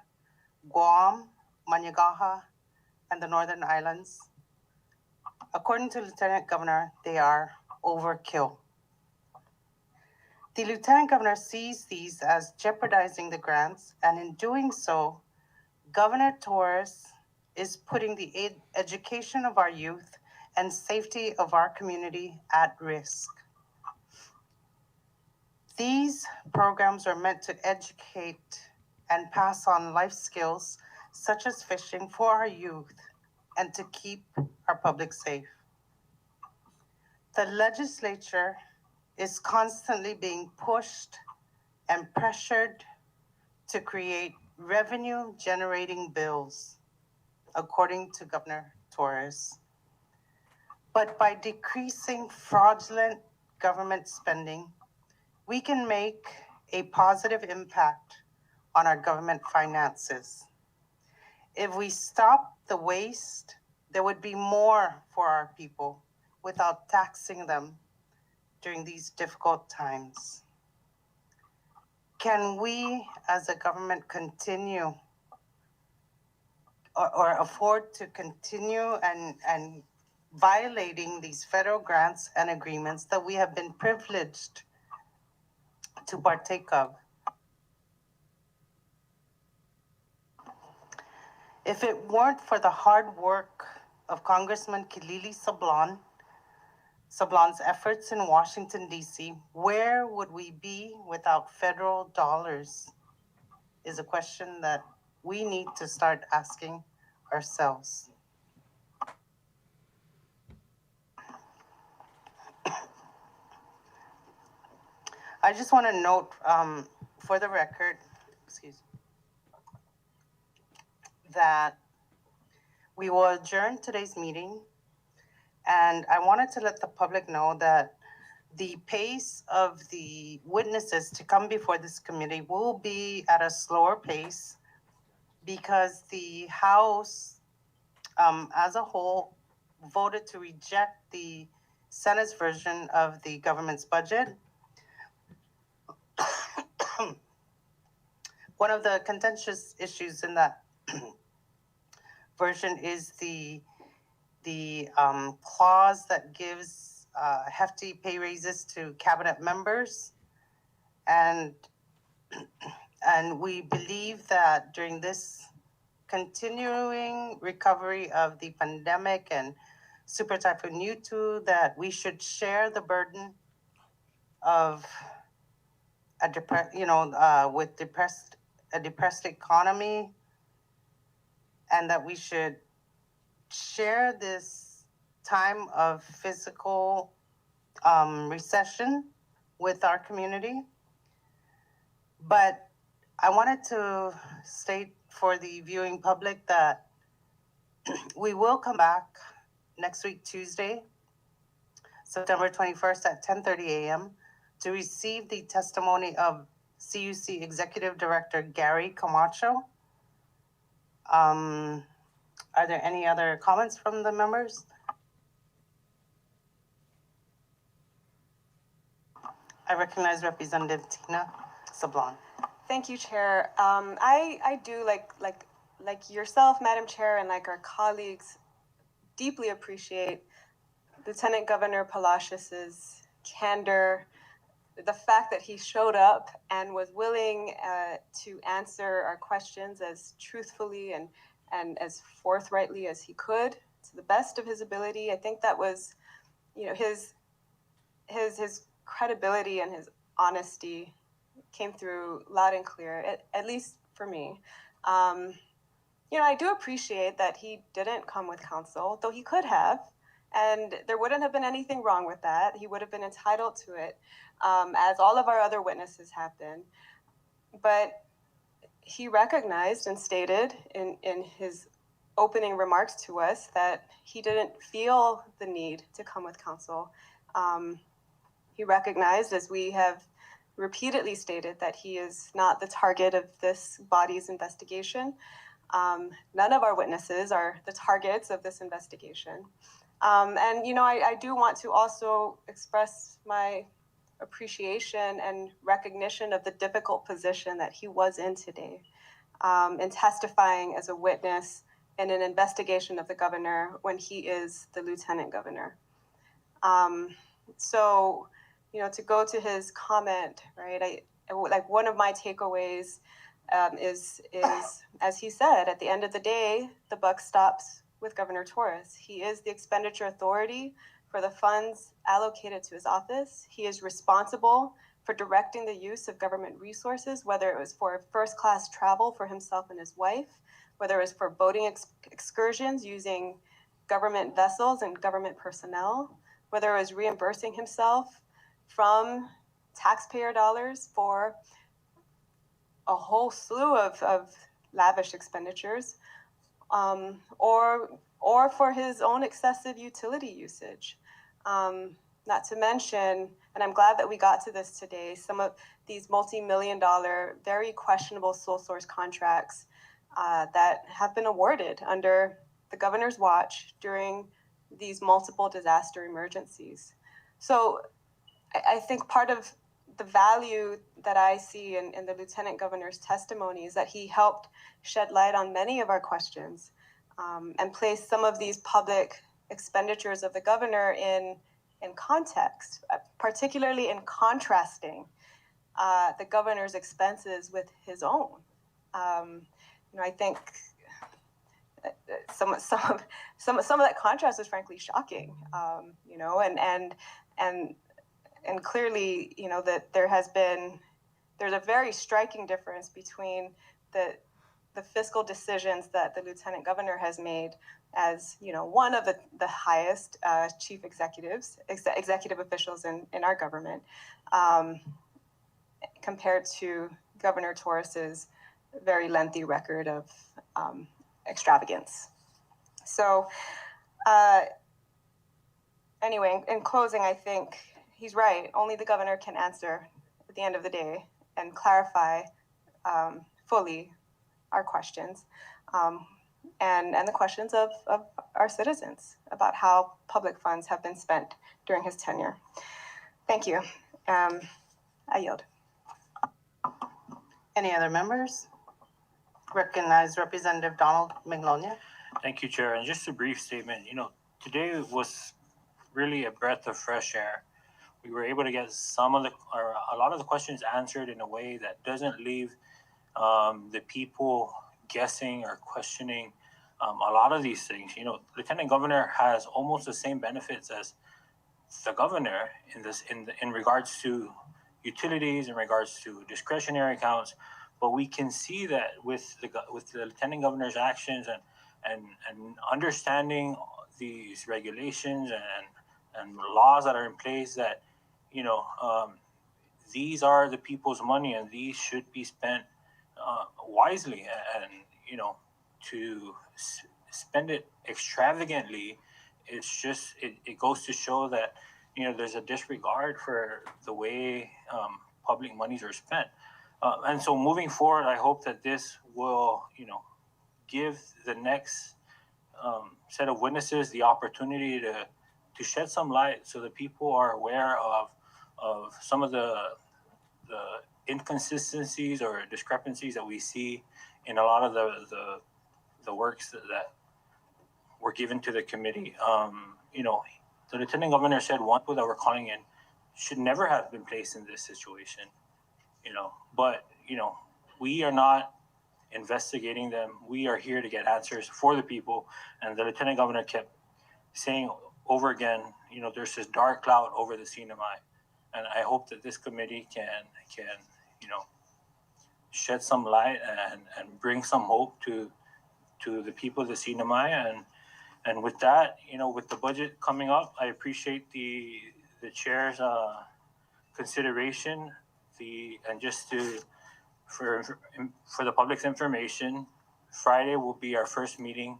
Guam, Managaha, and the Northern Islands, according to Lieutenant Governor, they are overkill. The Lieutenant Governor sees these as jeopardizing the grants, and in doing so, Governor Torres is putting the education of our youth and safety of our community at risk. These programs are meant to educate and pass on life skills such as fishing for our youth and to keep our public safe. The legislature is constantly being pushed and pressured to create revenue-generating bills, according to Governor Torres. But by decreasing fraudulent government spending, we can make a positive impact on our government finances. If we stop the waste, there would be more for our people without taxing them during these difficult times. Can we as a government continue or afford to continue and violating these federal grants and agreements that we have been privileged to partake of? If it weren't for the hard work of Congressman Kilili Sablan's efforts in Washington, D.C., where would we be without federal dollars? Is a question that we need to start asking ourselves. I just want to note for the record, that we will adjourn today's meeting, and I wanted to let the public know that the pace of the witnesses to come before this committee will be at a slower pace because the House as a whole voted to reject the Senate's version of the government's budget. One of the contentious issues in that version is the clause that gives hefty pay raises to cabinet members, and we believe that during this continuing recovery of the pandemic and Super Typhoon Yutu, that we should share the burden of a depressed economy, and that we should share this time of physical recession with our community. But I wanted to state for the viewing public that we will come back next week, Tuesday, September 21st at 10:30 a.m. to receive the testimony of CUC Executive Director Gary Camacho. Are there any other comments from the members? I recognize Representative Tina Sablan. Thank you, Chair. I do like yourself, Madam Chair, and like our colleagues, deeply appreciate Lieutenant Governor Palacios's candor, the fact that he showed up and was willing to answer our questions as truthfully and as forthrightly as he could, to the best of his ability. I think that was, his credibility and his honesty came through loud and clear, at least for me. I do appreciate that he didn't come with counsel, though he could have. And there wouldn't have been anything wrong with that. He would have been entitled to it, as all of our other witnesses have been. But he recognized and stated in his opening remarks to us that he didn't feel the need to come with counsel. He recognized, as we have repeatedly stated, that he is not the target of this body's investigation. None of our witnesses are the targets of this investigation. And, you know, I do want to also express my appreciation and recognition of the difficult position that he was in today, in testifying as a witness in an investigation of the governor when he is the lieutenant governor. So, you know, to go to his comment, right? Like one of my takeaways is as he said, at the end of the day, the buck stops with Governor Torres. He is the expenditure authority for the funds allocated to his office. He is responsible for directing the use of government resources, whether it was for first-class travel for himself and his wife, whether it was for boating excursions using government vessels and government personnel, whether it was reimbursing himself from taxpayer dollars for a whole slew of lavish expenditures, or for his own excessive utility usage. Not to mention, and I'm glad that we got to this today, some of these multi-million-dollar, very questionable sole source contracts that have been awarded under the governor's watch during these multiple disaster emergencies. So I think part of the value that I see in the lieutenant governor's testimony is that he helped shed light on many of our questions, and place some of these public expenditures of the governor in context, particularly in contrasting the governor's expenses with his own. You know, I think some of that contrast is frankly shocking. You know, and clearly, you know, that there's a very striking difference between the fiscal decisions that the lieutenant governor has made as, you know, one of the highest chief executive officials in our government, compared to Governor Torres's very lengthy record of extravagance. So anyway, in closing, I think he's right. Only the governor can answer at the end of the day and clarify fully our questions, and the questions of our citizens about how public funds have been spent during his tenure. Thank you. I yield. Any other members? Recognize Representative Donald Miglonia. Thank you, Chair. And just a brief statement. You know, today was really a breath of fresh air. We were able to get a lot of the questions answered in a way that doesn't leave the people guessing or questioning a lot of these things. You know, Lieutenant Governor has almost the same benefits as the governor in regards to utilities, in regards to discretionary accounts. But we can see that with the Lieutenant Governor's actions and understanding these regulations and laws that are in place, that, you know, these are the people's money and these should be spent wisely. And, you know, to spend it extravagantly, it's just, it goes to show that, you know, there's a disregard for the way public monies are spent. And so moving forward, I hope that this will, you know, give the next set of witnesses the opportunity to shed some light so that people are aware of some of the inconsistencies or discrepancies that we see in a lot of the works that were given to the committee. You know, the Lieutenant Governor said one people that we're calling in should never have been placed in this situation, you know, but, you know, we are not investigating them. We are here to get answers for the people. And the Lieutenant Governor kept saying over again, you know, there's this dark cloud over the CNMI. And I hope that this committee can, you know, shed some light and bring some hope to the people of the CNMI And with that, with the budget coming up, I appreciate the chair's consideration. And just for the public's information, Friday will be our first meeting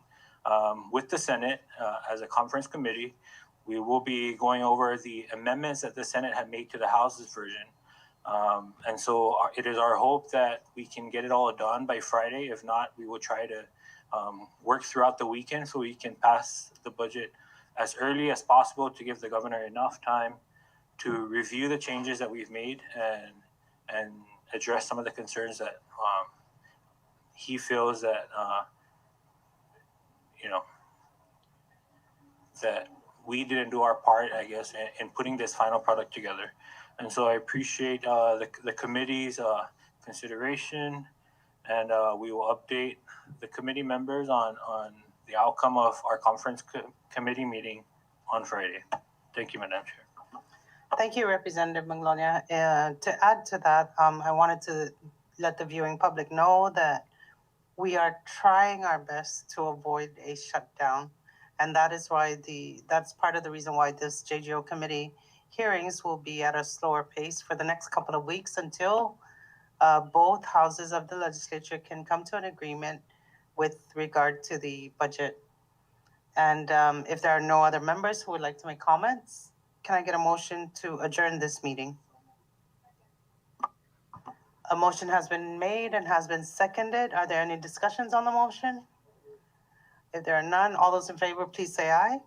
with the Senate as a conference committee. We will be going over the amendments that the Senate had made to the House's version. And so it is our hope that we can get it all done by Friday. If not, we will try to work throughout the weekend so we can pass the budget as early as possible to give the governor enough time to review the changes that we've made and address some of the concerns that he feels that that we didn't do our part, I guess, in putting this final product together. And so I appreciate the committee's consideration, and we will update the committee members on the outcome of our conference committee meeting on Friday. Thank you, Madam Chair. Thank you, Representative Maglonia. To add to that, I wanted to let the viewing public know that we are trying our best to avoid a shutdown. And that is why that's part of the reason why this JGO committee hearings will be at a slower pace for the next couple of weeks until both houses of the legislature can come to an agreement with regard to the budget. And if there are no other members who would like to make comments, can I get a motion to adjourn this meeting? A motion has been made and has been seconded. Are there any discussions on the motion? If there are none, all those in favor, please say aye.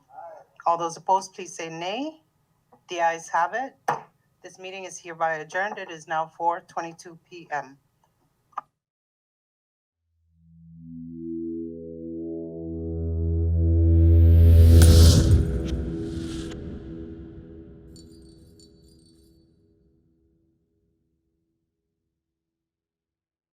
All those opposed, please say nay. The ayes have it. This meeting is hereby adjourned. It is now 4:22 p.m.